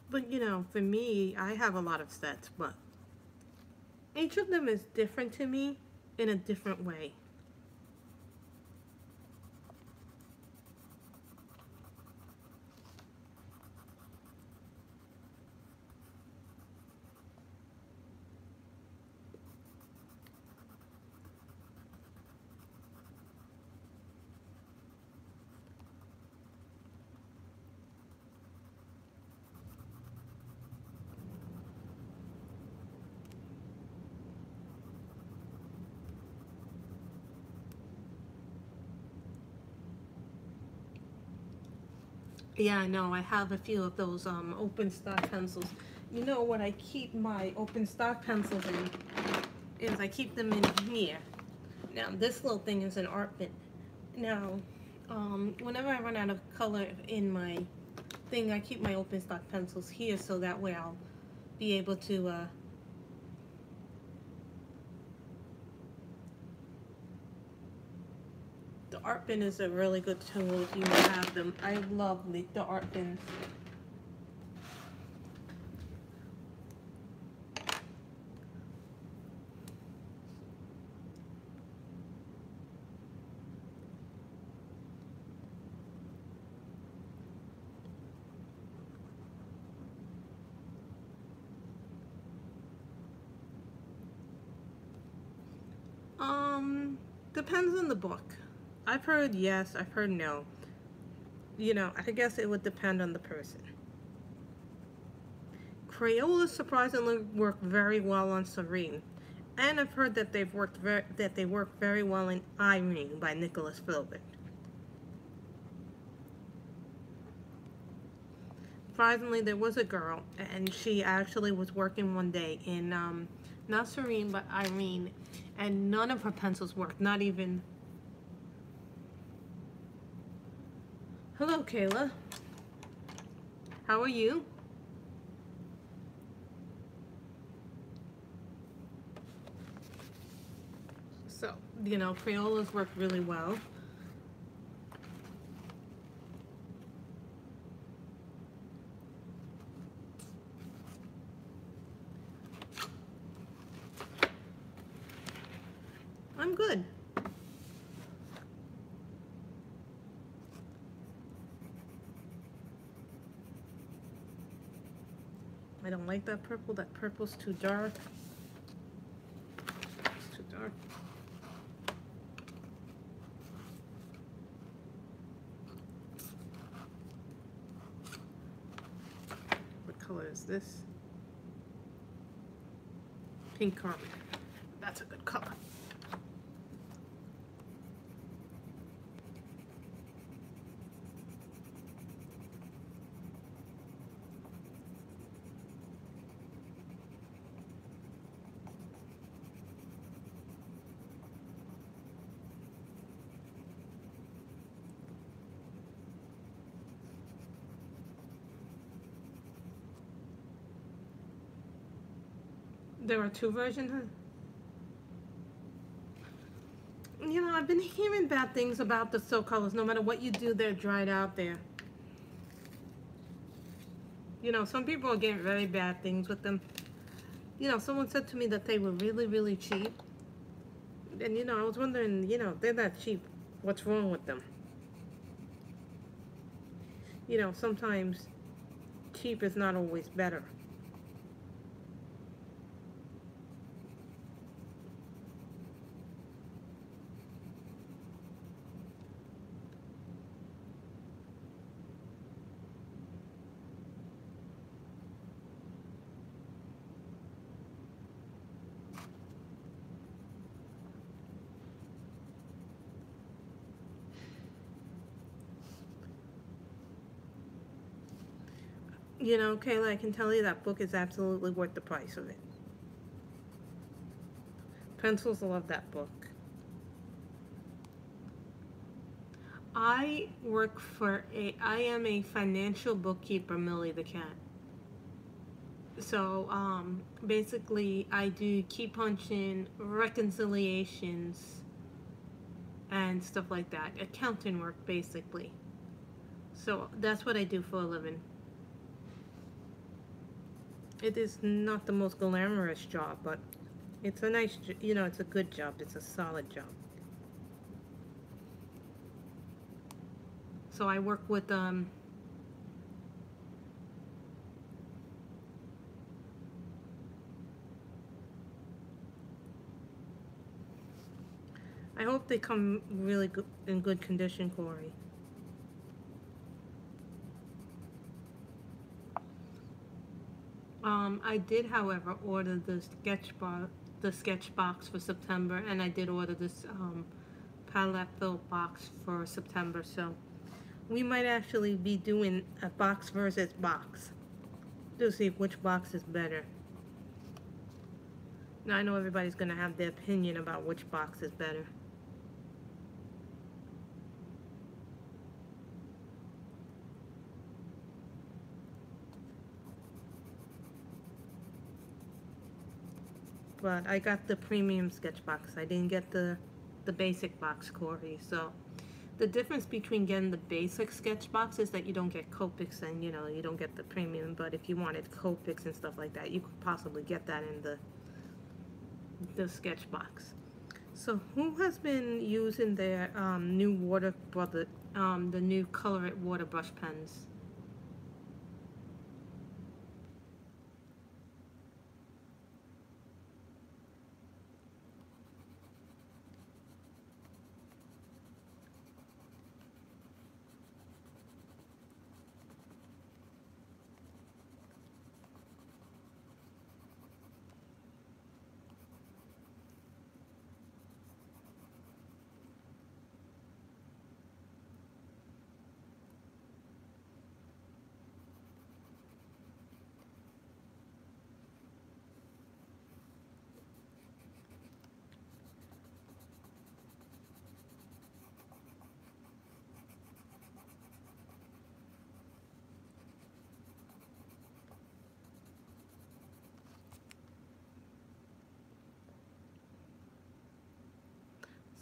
But you know, for me, I have a lot of sets, but each of them is different to me in a different way. Yeah, I know. I have a few of those open stock pencils. You know what I keep my open stock pencils in is I keep them in here. Now this little thing is an art bin. Now, whenever I run out of color in my thing, I keep my open stock pencils here so that way I'll be able to the art bin is a really good tool if you have them. I love the art bins. Depends on the book. I've heard yes, I've heard no. You know, I guess it would depend on the person. Crayolas surprisingly work very well on Serene, and I've heard that they work very well in Irene by Nicholas Philbin. Surprisingly, there was a girl, and she actually was working one day in not Serene but Irene, and none of her pencils worked. Not even. Hello, Kayla. How are you? So, you know, Crayolas work really well. I'm good. I don't like that purple. That purple's too dark. It's too dark. What color is this? Pink carbon. That's a good color. There are two versions, huh? You know, I've been hearing bad things about the silk colors. No matter what you do, they're dried out there. You know, some people are getting very bad things with them. You know, someone said to me that they were really, really cheap. And, you know, I was wondering, you know, they're not cheap. What's wrong with them? You know, sometimes cheap is not always better. You know, Kayla, I can tell you that book is absolutely worth the price of it. Pencils love that book. I am a financial bookkeeper, Millie the cat. So, basically, I do key punching, reconciliations, and stuff like that. Accounting work, basically. So, that's what I do for a living. It is not the most glamorous job, but it's a nice, you know, it's a good job. It's a solid job. So I work with I hope they come really good, in good condition, Corey. I did, however, order the sketch box for September, and I did order this palette fill box for September. So we might actually be doing a box versus box to see which box is better. Now I know everybody's gonna have their opinion about which box is better. But I got the premium sketch box. I didn't get the basic box, Corey. So the difference between getting the basic sketch box is that you don't get Copics and, you know, you don't get the premium. But if you wanted Copics and stuff like that, you could possibly get that in the sketch box. So who has been using their new the new Color It water brush pens?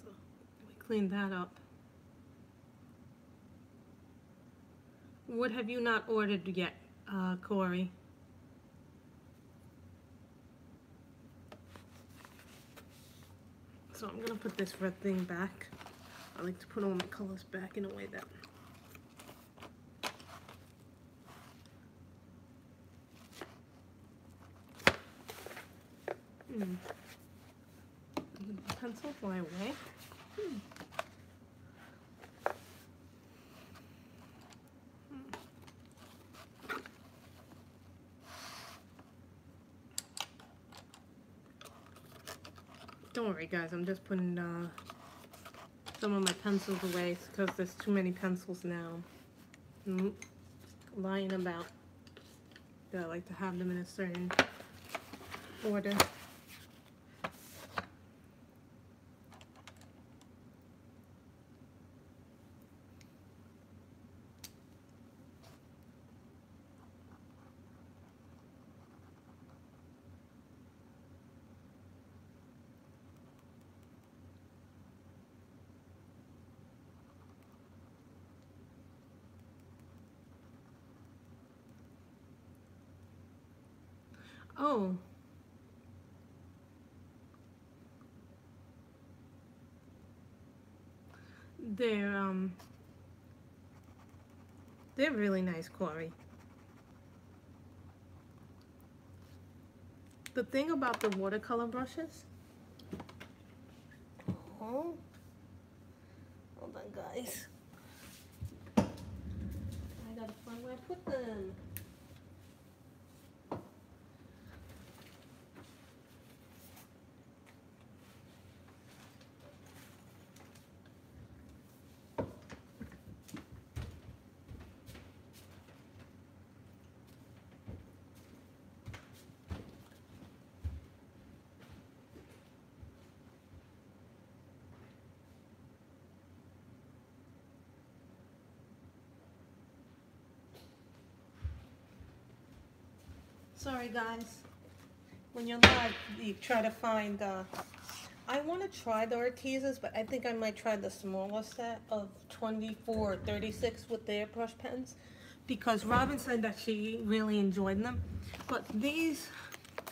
So we clean that up. What have you not ordered yet, Corey? So I'm gonna put this red thing back. I like to put all my colors back in a way that pencil fly away. Don't worry, guys. I'm just putting some of my pencils away because there's too many pencils now lying about. I like to have them in a certain order. Oh. They're really nice, Corey. The thing about the watercolor brushes. Oh. Hold on, guys. I gotta find where I put them. Sorry, guys. When you're live, you try to find, I want to try the Ortizas, but I think I might try the smaller set of 24 or 36 with their brush pens, because Robin said that she really enjoyed them. But these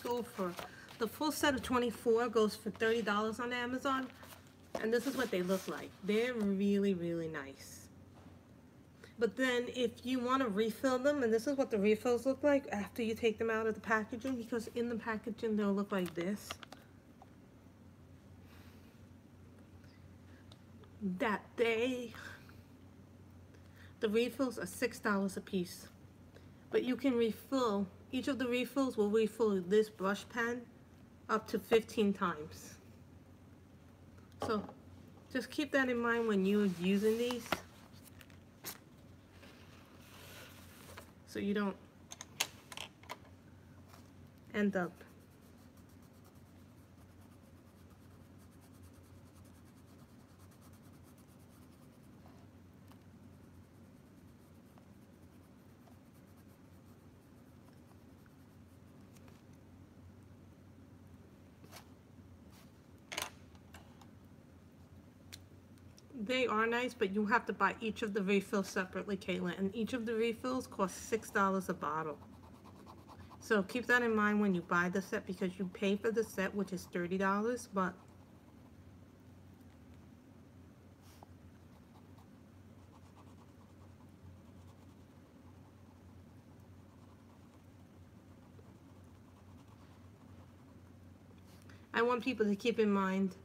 go for, the full set of 24 goes for $30 on Amazon. And this is what they look like. They're really, really nice. But then if you want to refill them, and this is what the refills look like after you take them out of the packaging, because in the packaging they'll look like this. The refills are $6 a piece. But you can refill, each of the refills will refill this brush pen up to 15 times. So just keep that in mind when you're using these, so you don't end up they are nice, but you have to buy each of the refills separately, Caitlin, and each of the refills costs $6 a bottle. So keep that in mind when you buy the set, because you pay for the set, which is $30, but I want people to keep in mind.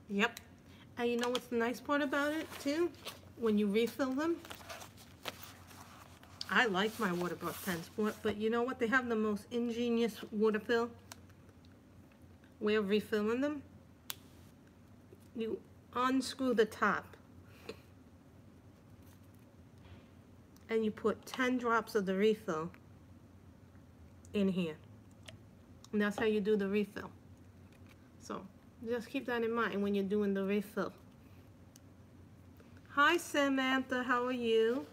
Yep. And you know what's the nice part about it too? When you refill them, I like my water brush pens, but you know what? They have the most ingenious water fill way of refilling them. You unscrew the top and you put 10 drops of the refill in here. And that's how you do the refill. So just keep that in mind when you're doing the refill. Hi Samantha, how are you?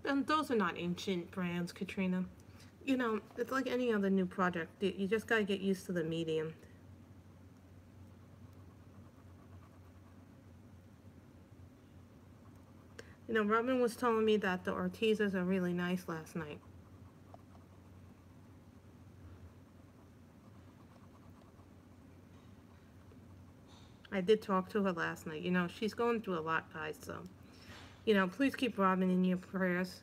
And those are not ancient brands, Katrina. You know, it's like any other new project. You just gotta get used to the medium. You know, Robin was telling me that the Ortizas are really nice last night. I did talk to her last night. You know, she's going through a lot, guys, so, you know, please keep Robin in your prayers.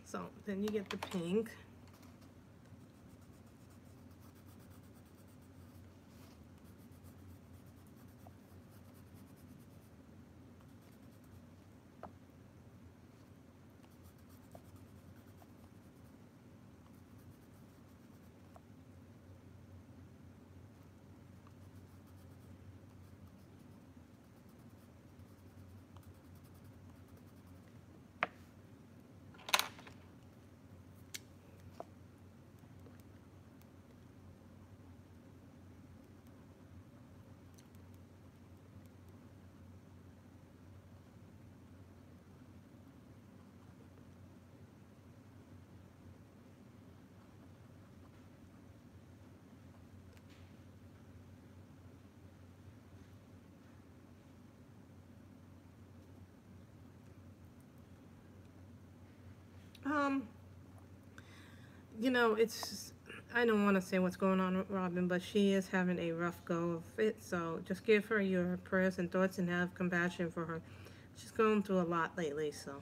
So then you get the pink. You know, it's just, I don't want to say what's going on with Robin, but she is having a rough go of it, so just give her your prayers and thoughts and have compassion for her. She's going through a lot lately, so.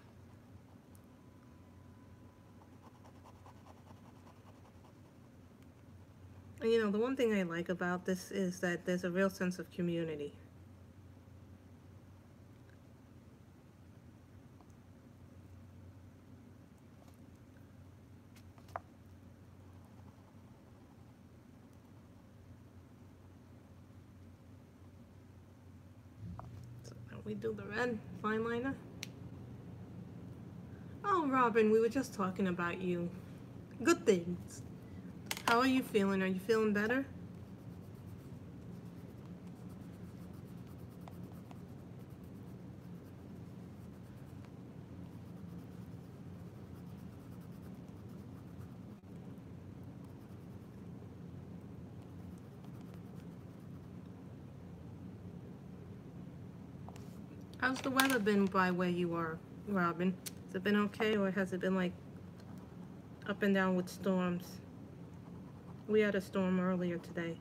And you know, the one thing I like about this is that there's a real sense of community. We do the red fine liner. Oh, Robin, we were just talking about you. Good things. How are you feeling? Are you feeling better? How's the weather been by where you are, Robin? Has it been okay, or has it been like up and down with storms? We had a storm earlier today.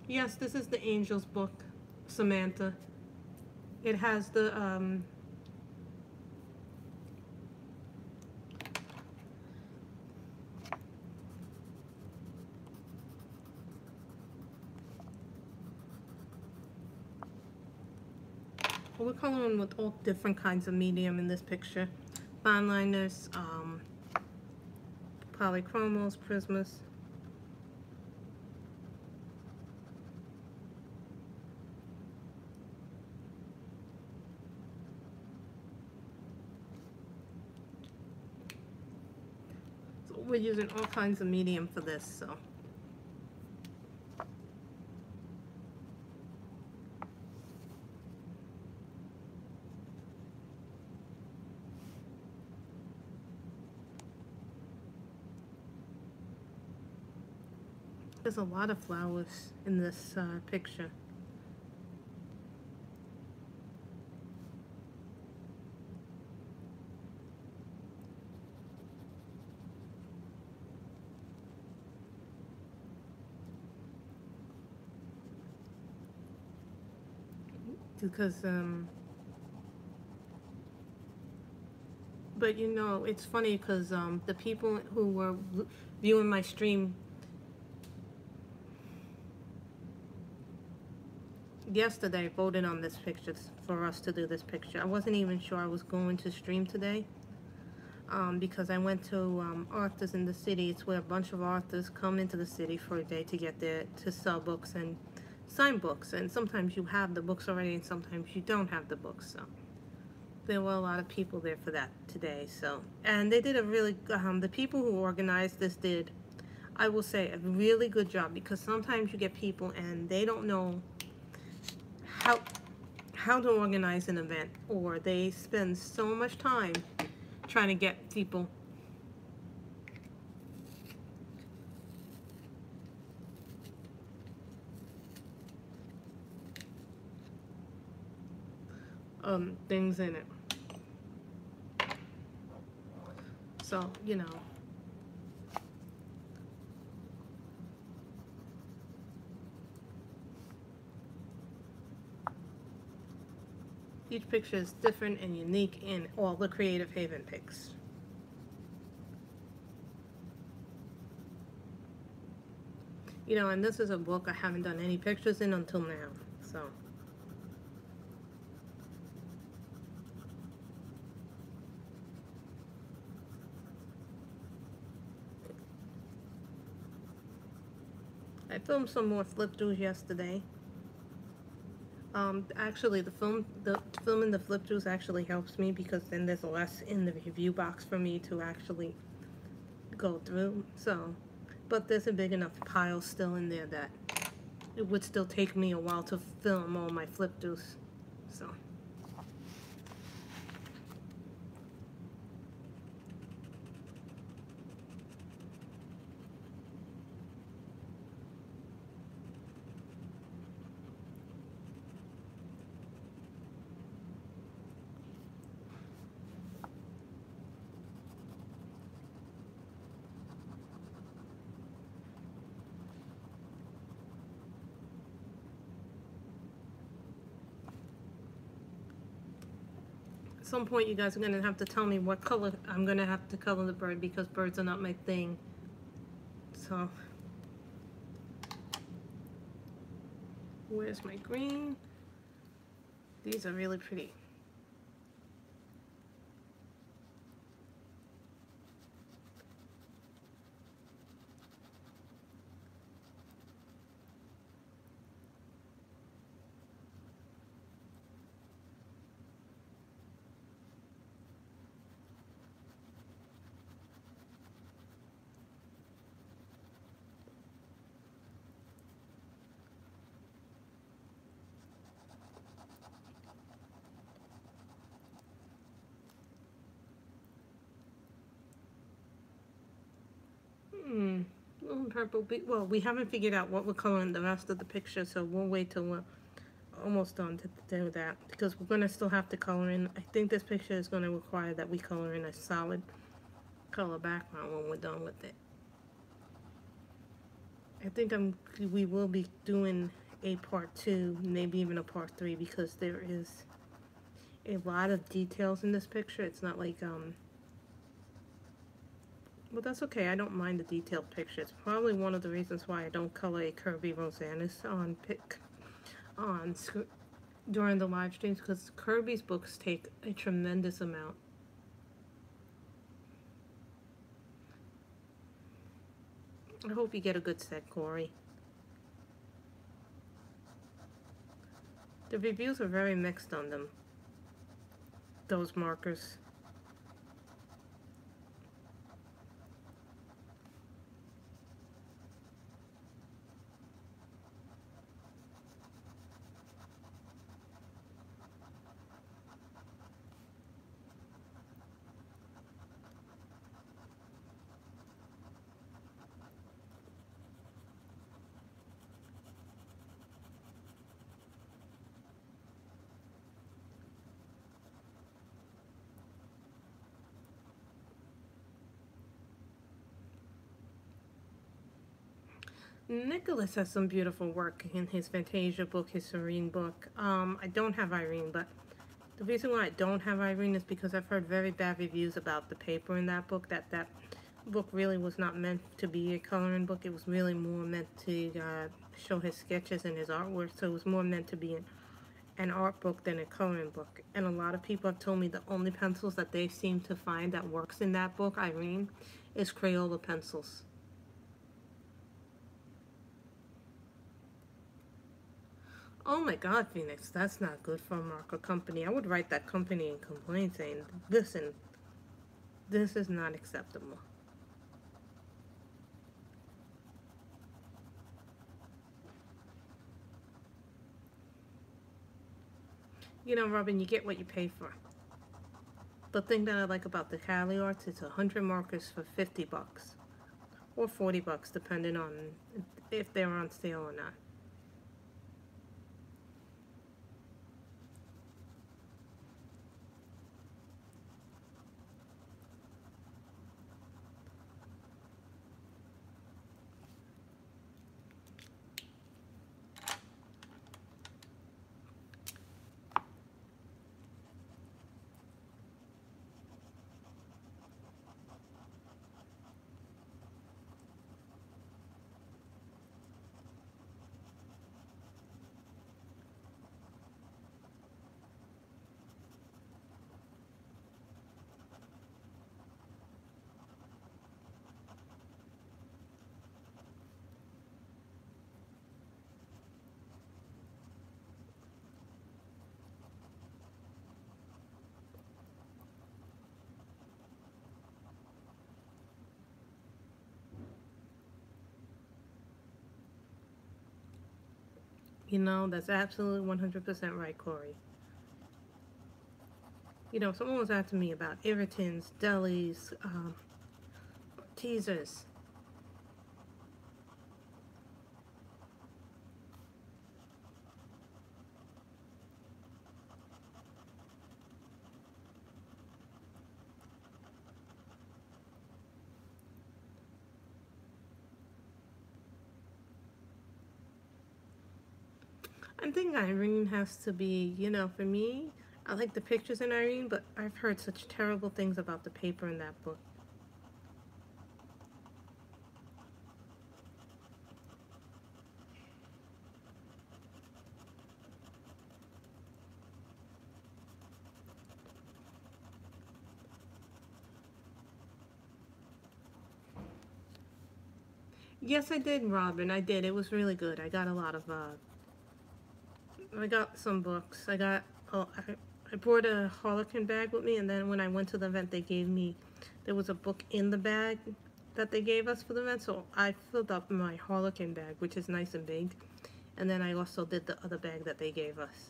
Yes, this is the Angel's book, Samantha. It has the we're coloring with all different kinds of medium in this picture. Fine liners, polychromos, prismas. So we're using all kinds of medium for this, so. There's a lot of flowers in this picture. Because but you know, it's funny because the people who were viewing my stream yesterday voted on this picture for us to do this picture. I wasn't even sure I was going to stream today because I went to authors in the city. It's where a bunch of authors come into the city for a day to get there to sell books and sign books, and sometimes you have the books already and sometimes you don't have the books. So there were a lot of people there for that today. So, and they did a really the people who organized this did, I will say, a really good job, because sometimes you get people and they don't know how to organize an event, or they spend so much time trying to get people things in it. So, you know, each picture is different and unique in all the Creative Haven picks. You know, and this is a book I haven't done any pictures in until now, so. I filmed some more flip-throughs yesterday. Actually, filming the flip-throughs actually helps me, because then there's less in the review box for me to actually go through. So, but there's a big enough pile still in there that it would still take me a while to film all my flip-throughs. So. some point you guys are gonna have to tell me what color I'm gonna have to color the bird, because birds are not my thing. So where's my green? These are really pretty. Purple. Well, we haven't figured out what we're coloring the rest of the picture, so we'll wait till we're almost done to do that, because we're gonna still have to color in. I think this picture is gonna require that we color in a solid color background when we're done with it. I think we will be doing a part 2, maybe even a part 3, because there is a lot of details in this picture. It's not like but that's okay. I don't mind the detailed picture. It's probably one of the reasons why I don't color a Kirby Rosanis on during the live streams, because Kirby's books take a tremendous amount. I hope you get a good set, Corey. The reviews are very mixed on them, those markers. Nicholas has some beautiful work in his Fantasia book, his Serene book. I don't have Irene, but the reason why I don't have Irene is because I've heard very bad reviews about the paper in that book, that book really was not meant to be a coloring book. It was really more meant to show his sketches and his artwork, so it was more meant to be an art book than a coloring book. And a lot of people have told me the only pencils that they seem to find that works in that book, Irene, is Crayola pencils. Oh my God, Phoenix, that's not good for a marker company. I would write that company and complain saying, listen, this is not acceptable. You know, Robin, you get what you pay for. The thing that I like about the Cali Arts, it's 100 markers for 50 bucks. Or 40 bucks, depending on if they're on sale or not. You know, that's absolutely 100% right, Corey. You know, someone was asking me about irritants, delis, teasers. I think Irene has to be, you know, for me, I like the pictures in Irene, but I've heard such terrible things about the paper in that book. Yes, I did, Robin. I did. It was really good. I got a lot of, I got some books. Oh, I brought a Harlequin bag with me, and then when I went to the event, there was a book in the bag that they gave us for the event, so I filled up my Harlequin bag, which is nice and big, and then I also did the other bag that they gave us.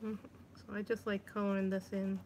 So I just like coloring this in.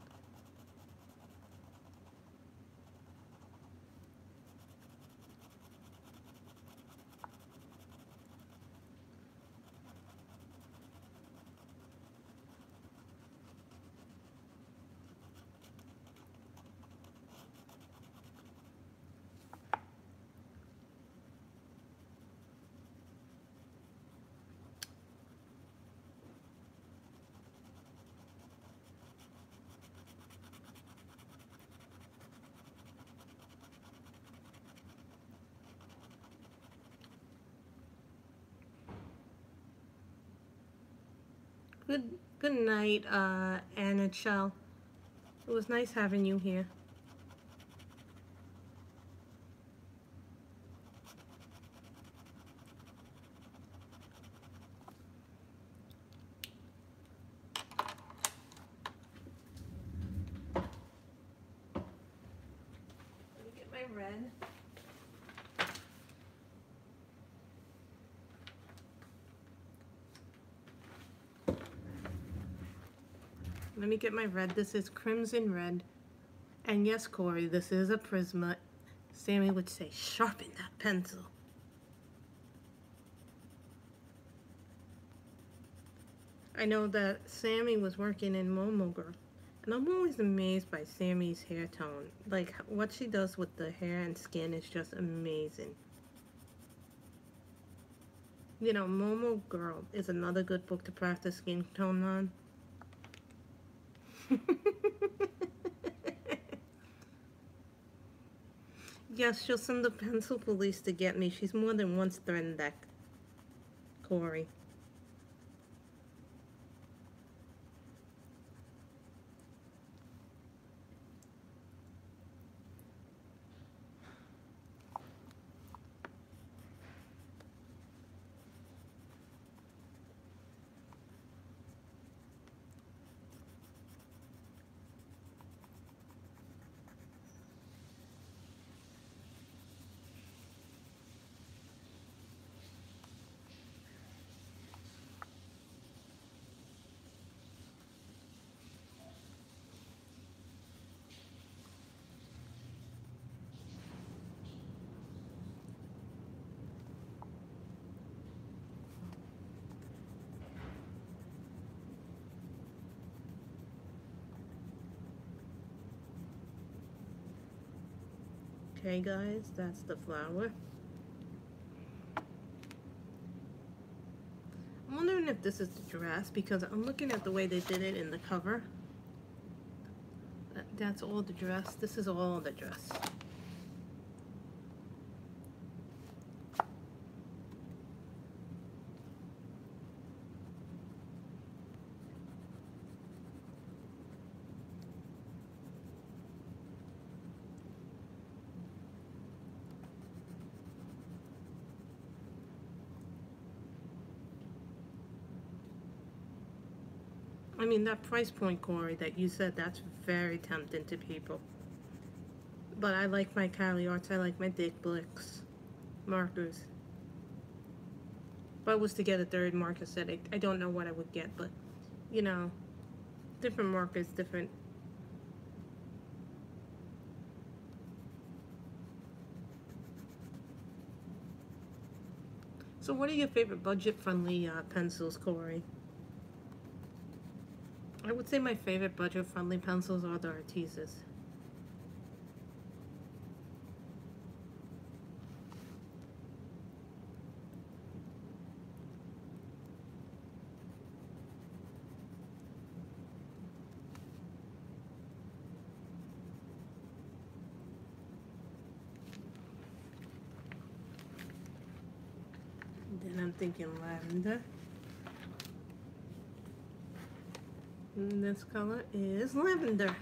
Good night, Anna Chell. It was nice having you here. Let me get my red. Let me get my red. This is Crimson Red. And yes, Corey, this is a Prisma. Sammy would say, sharpen that pencil. I know that Sammy was working in Momo Girl, and I'm always amazed by Sammy's hair tone. Like, what she does with the hair and skin is just amazing. You know, Momo Girl is another good book to practice skin tone on. Yes, she'll send the pencil police to get me. She's more than once threatened that, Corey. Okay, guys, that's the flower. I'm wondering if this is the dress, because I'm looking at the way they did it in the cover. That's all the dress. This is all the dress. I mean, that price point, Corey, that you said, that's very tempting to people. But I like my Cali Arts. I like my Dick Blicks markers. If I was to get a third marker set, I don't know what I would get, but you know, different markers, different. So what are your favorite budget-friendly pencils, Corey? I would say my favorite budget-friendly pencils are the Artisas. Then I'm thinking lavender. And this color is lavender.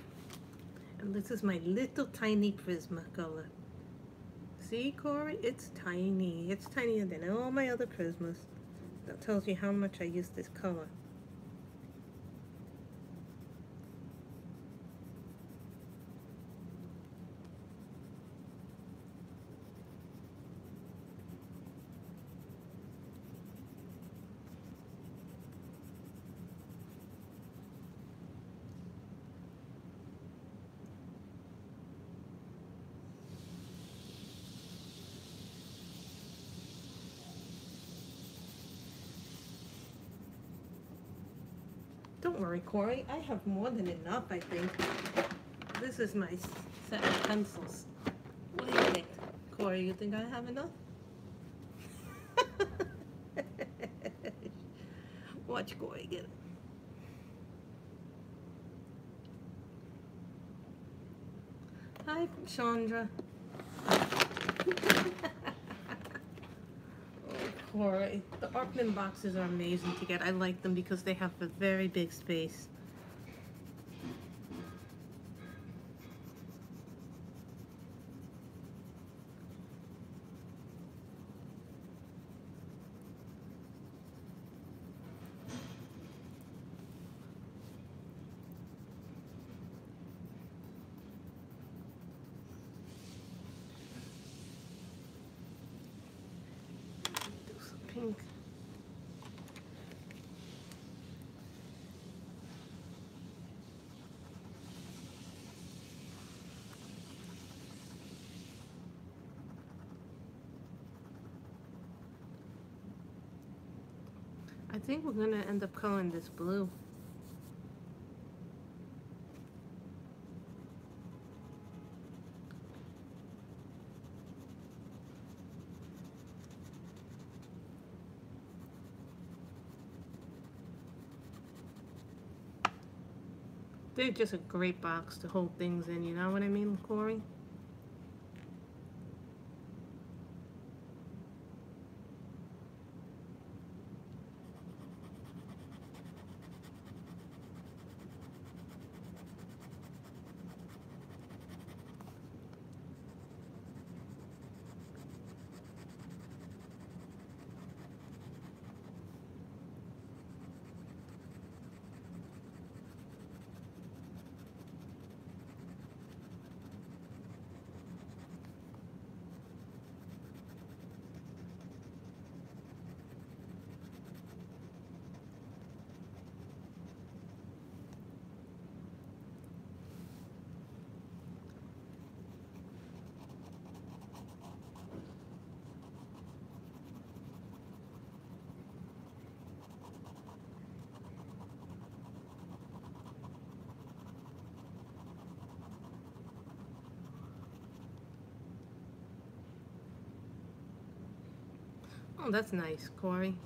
And this is my little tiny Prisma color. See, Corey? It's tiny. It's tinier than all my other Prismas. That tells you how much I use this color. Don't worry, Corey. I have more than enough, I think. This is my set of pencils. What do you think? Corey, you think I have enough? Watch Corey get it. Hi, Chandra. Corey, the Arkman boxes are amazing to get. I like them because they have a very big space. Do some pink. I think we're gonna end up coloring this blue. They're just a great box to hold things in, you know what I mean, Corey? Oh, that's nice, Corey.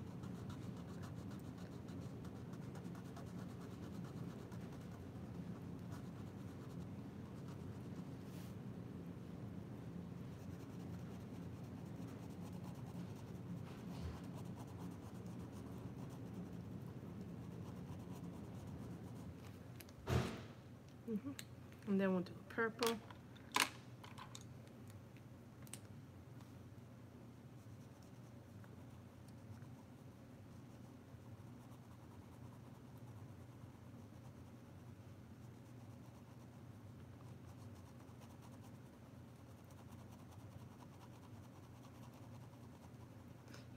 And then we'll do a purple.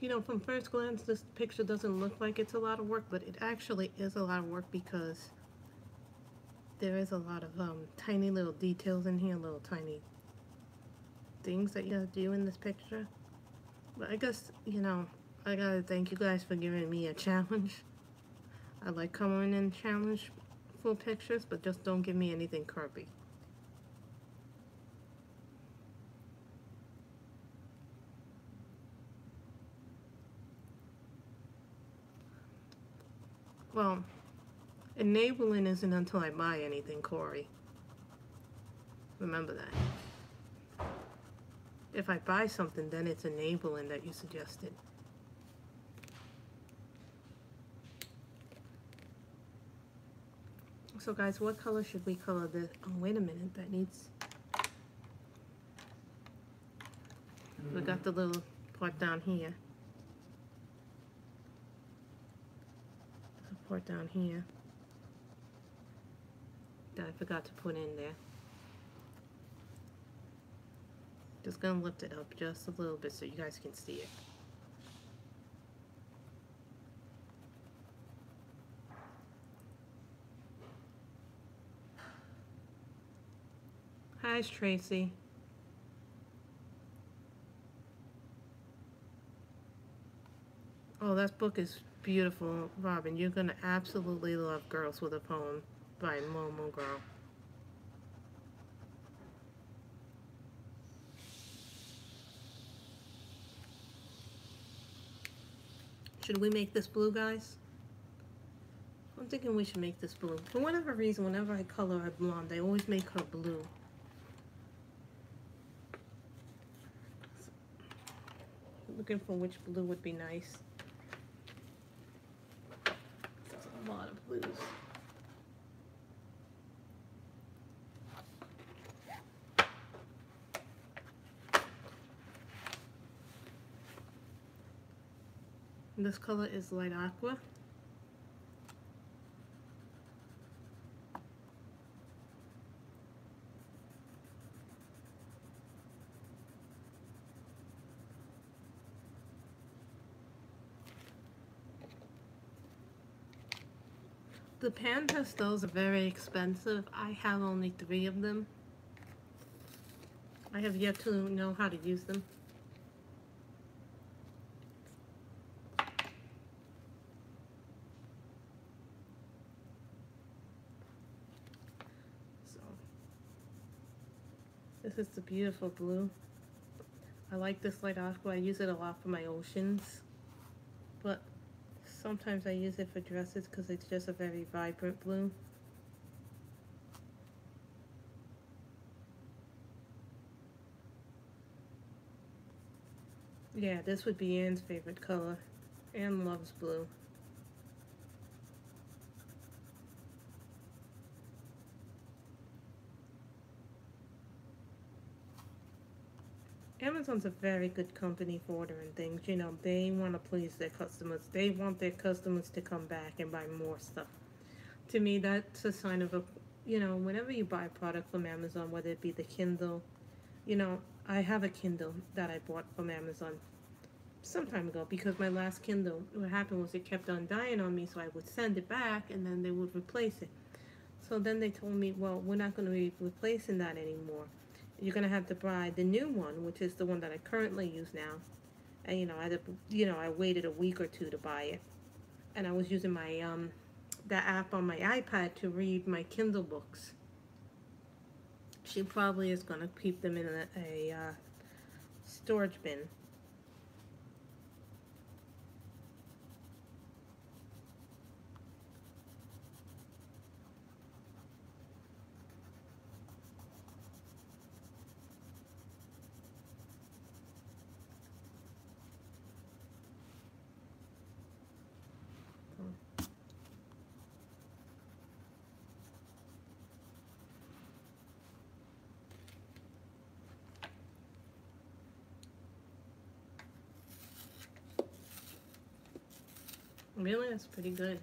You know, from first glance, this picture doesn't look like it's a lot of work, but it actually is a lot of work because there is a lot of tiny little details in here, little tiny things that you gotta do in this picture. But I guess, you know, I gotta thank you guys for giving me a challenge. I like coming in challenge full pictures, but just don't give me anything creepy. Well, enabling isn't until I buy anything, Corey. Remember that. If I buy something, then it's enabling that you suggested. So guys, what color should we color this? Oh, wait a minute, that needs... We got the little part down here. The part down here that I forgot to put in there. Just gonna lift it up just a little bit so you guys can see it. Hi, Tracy. Oh, that book is beautiful, Robin. You're gonna absolutely love Girls with a Poem by Momo Girl. Should we make this blue, guys? I'm thinking we should make this blue. For whatever reason, whenever I color a blonde, I always make her blue. Looking for which blue would be nice. There's a lot of blues. And this color is light aqua. The pan pastels are very expensive. I have only 3 of them. I have yet to know how to use them. So, this is the beautiful blue. I like this light aqua. I use it a lot for my oceans. But sometimes I use it for dresses because it's just a very vibrant blue. Yeah, this would be Anne's favorite color. Anne loves blue. Amazon's a very good company for ordering things. You know, they want to please their customers. They want their customers to come back and buy more stuff. To me, that's a sign of a, you know, whenever you buy a product from Amazon, whether it be the Kindle, you know, I have a Kindle that I bought from Amazon some time ago because my last Kindle, what happened was it kept on dying on me, so I would send it back and then they would replace it. So then they told me, well, we're not going to be replacing that anymore. You're gonna have to buy the new one, which is the one that I currently use now. And I waited a week or 2 to buy it, and I was using my that app on my iPad to read my Kindle books. She probably is gonna keep them in a storage bin. Really, that's pretty good.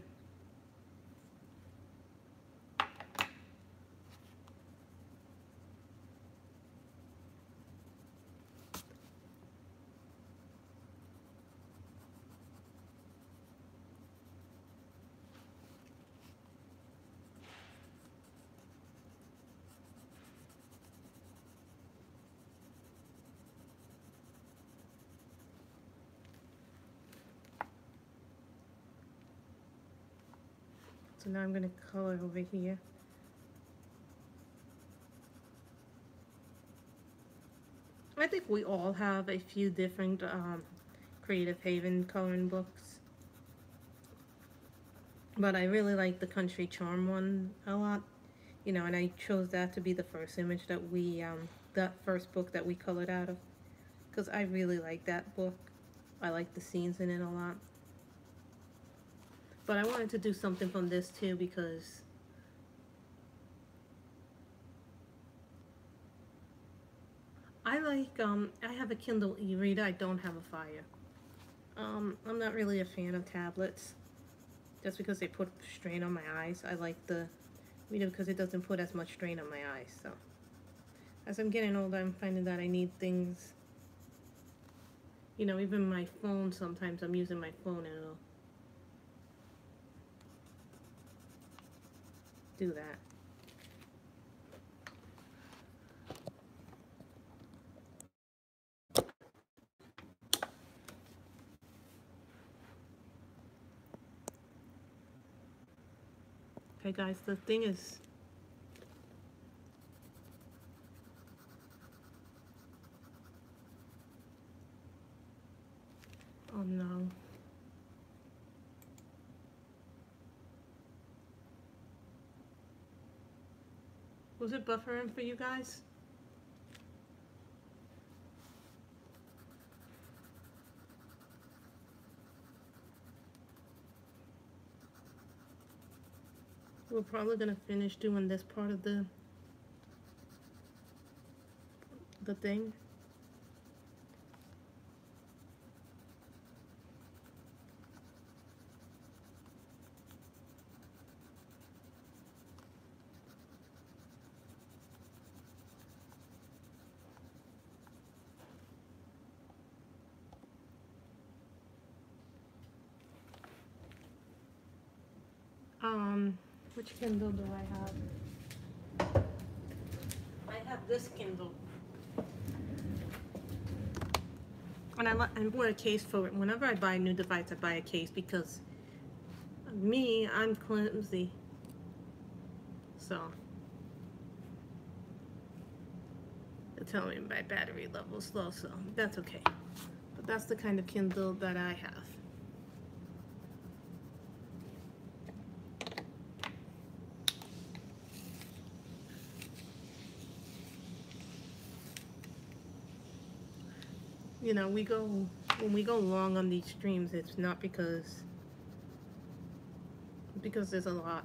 So now I'm going to color over here. I think we all have a few different Creative Haven coloring books. But I really like the Country Charm one a lot. You know, and I chose that to be the first image that we, that first book that we colored out of. Because I really like that book. I like the scenes in it a lot. But I wanted to do something from this too because I like, I have a Kindle e-reader. I don't have a Fire. I'm not really a fan of tablets just because they put strain on my eyes. I like the reader because it doesn't put as much strain on my eyes. So as I'm getting older, I'm finding that I need things, you know, even my phone, sometimes I'm using my phone and it'll do that. Okay guys, the thing is, oh no. Was it buffering for you guys? We're probably gonna finish doing this part of the thing. Which Kindle do I have? I have this Kindle. And I bought a case for it. Whenever I buy a new device, I buy a case because me, I'm clumsy. So they're telling me my battery level's low, so that's okay. But that's the kind of Kindle that I have. You know, when we go long on these streams, it's not because there's a lot.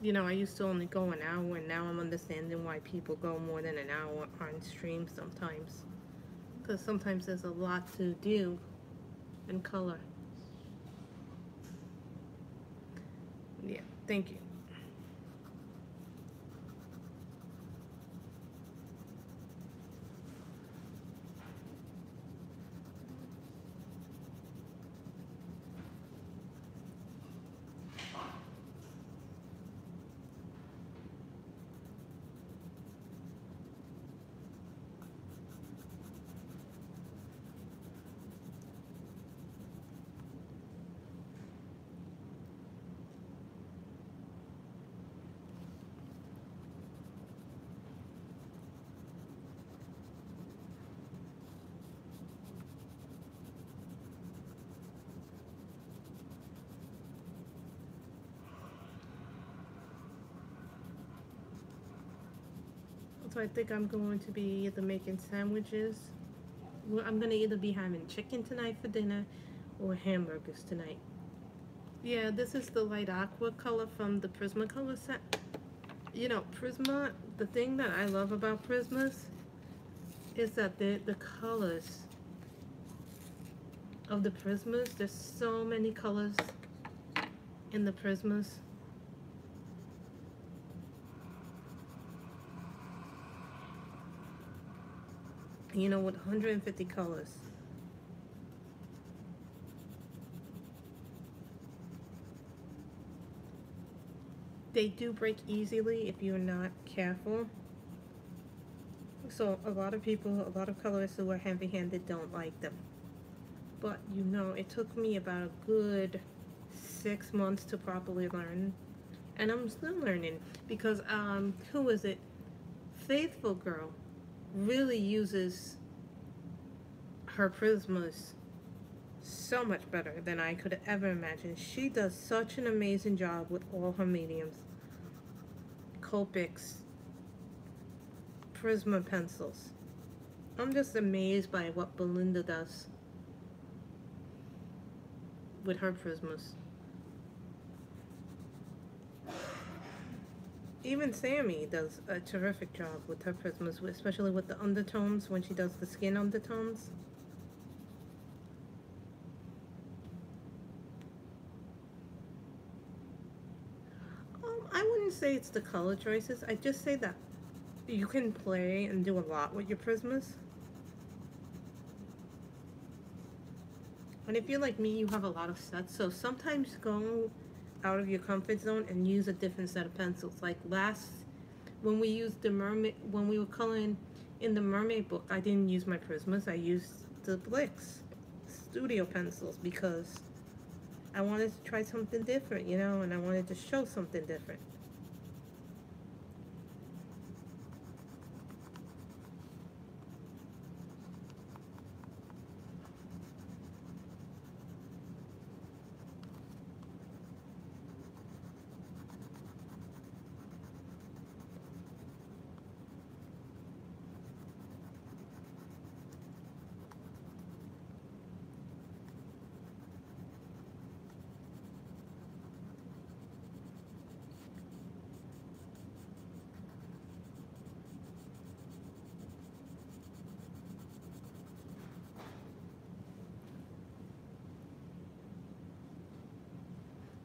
You know, I used to only go an hour, and now I'm understanding why people go more than an hour on streams sometimes. Because sometimes there's a lot to do and color. Yeah, thank you. So I think I'm going to be either making sandwiches. Well, I'm gonna either be having chicken tonight for dinner or hamburgers tonight. Yeah, this is the light aqua color from the Prismacolor set. You know, Prisma, the thing that I love about Prismas is that the colors of the Prismas, there's so many colors in the Prismas. You know, with 150 colors. They do break easily if you're not careful. So a lot of people, a lot of colorists who are heavy-handed don't like them. But you know, it took me about a good 6 months to properly learn And I'm still learning because who is it? Faithful Girl really uses her prismas so much better than I could ever imagine. She does such an amazing job with all her mediums. Copics, Prisma pencils. I'm just amazed by what Belinda does with her prismas. Even Sammy does a terrific job with her prismas, especially with the undertones when she does the skin undertones. I wouldn't say it's the color choices. I just say that you can play and do a lot with your prismas. And if you're like me, you have a lot of sets. So sometimes go out of your comfort zone and use a different set of pencils. Like when we used the mermaid, when we were coloring in the mermaid book, I didn't use my prismas. I used the Blix studio pencils because I wanted to try something different, you know, and I wanted to show something different.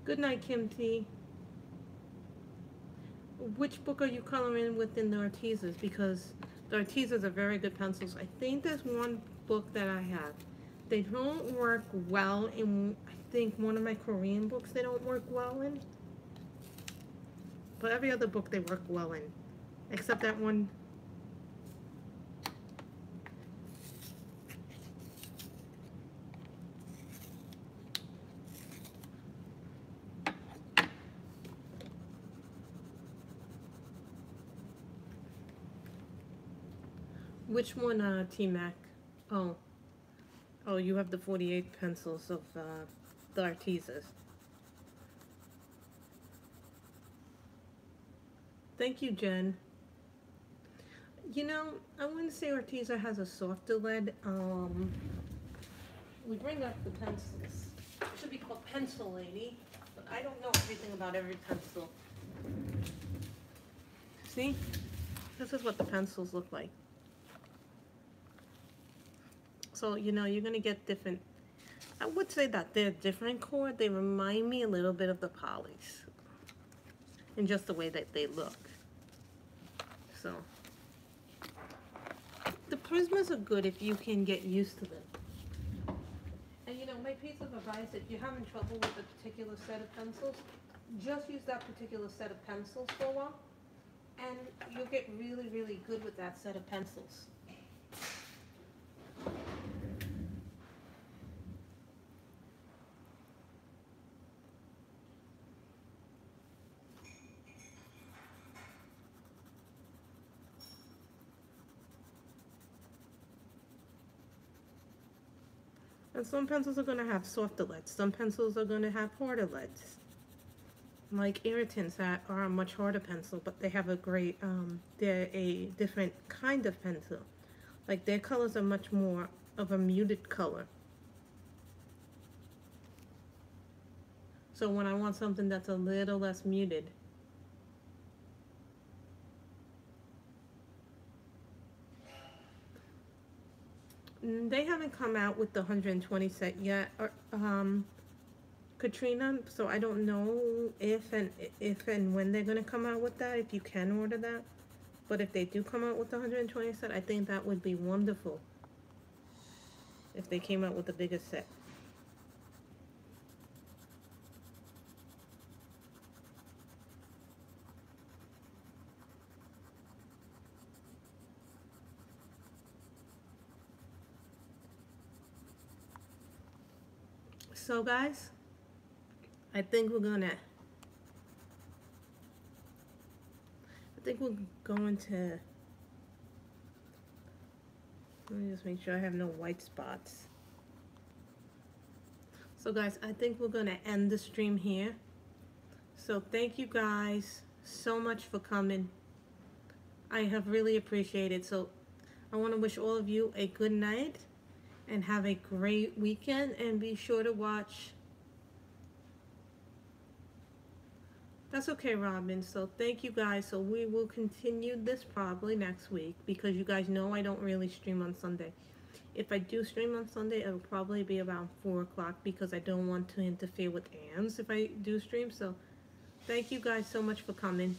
Good night, Kim T. Which book are you coloring within the Artisas? Because the Artisas are very good pencils. I think there's one book that I have. They don't work well in, I think, one of my Korean books they don't work well in. But every other book they work well in. Except that one. Which one, T-Mac? Oh. Oh, you have the 48 pencils of the Artisas. Thank you, Jen. You know, I wouldn't say Artisa has a softer lead. We bring up the pencils. It should be called Pencil Lady, but I don't know everything about every pencil. See? This is what the pencils look like. So, you know, you're going to get different. I would say that they're different core. They remind me a little bit of the polys. In just the way that they look. So, the Prismas are good if you can get used to them. And you know, my piece of advice, if you're having trouble with a particular set of pencils, just use that particular set of pencils for a while. And you'll get really, really good with that set of pencils. And some pencils are going to have softer leads. Some pencils are going to have harder leads. Like irritants that are a much harder pencil, but they have a great, they're a different kind of pencil. Like their colors are much more of a muted color. So when I want something that's a little less muted, they haven't come out with the 120 set yet, or, Katrina, so I don't know if and when they're gonna come out with that, if you can order that. But if they do come out with the 120 set, I think that would be wonderful. If they came out with the bigger set. So guys, I think we're gonna think we're going to, let me just make sure I have no white spots. So guys, I think we're gonna end the stream here. So thank you guys so much for coming. I have really appreciated. So I want to wish all of you a good night and have a great weekend, and be sure to watch. That's okay, Robin. So thank you guys. So we will continue this probably next week, because you guys know I don't really stream on Sunday. If I do stream on Sunday, it'll probably be around 4 o'clock, because I don't want to interfere with Anne's if I do stream. So thank you guys so much for coming.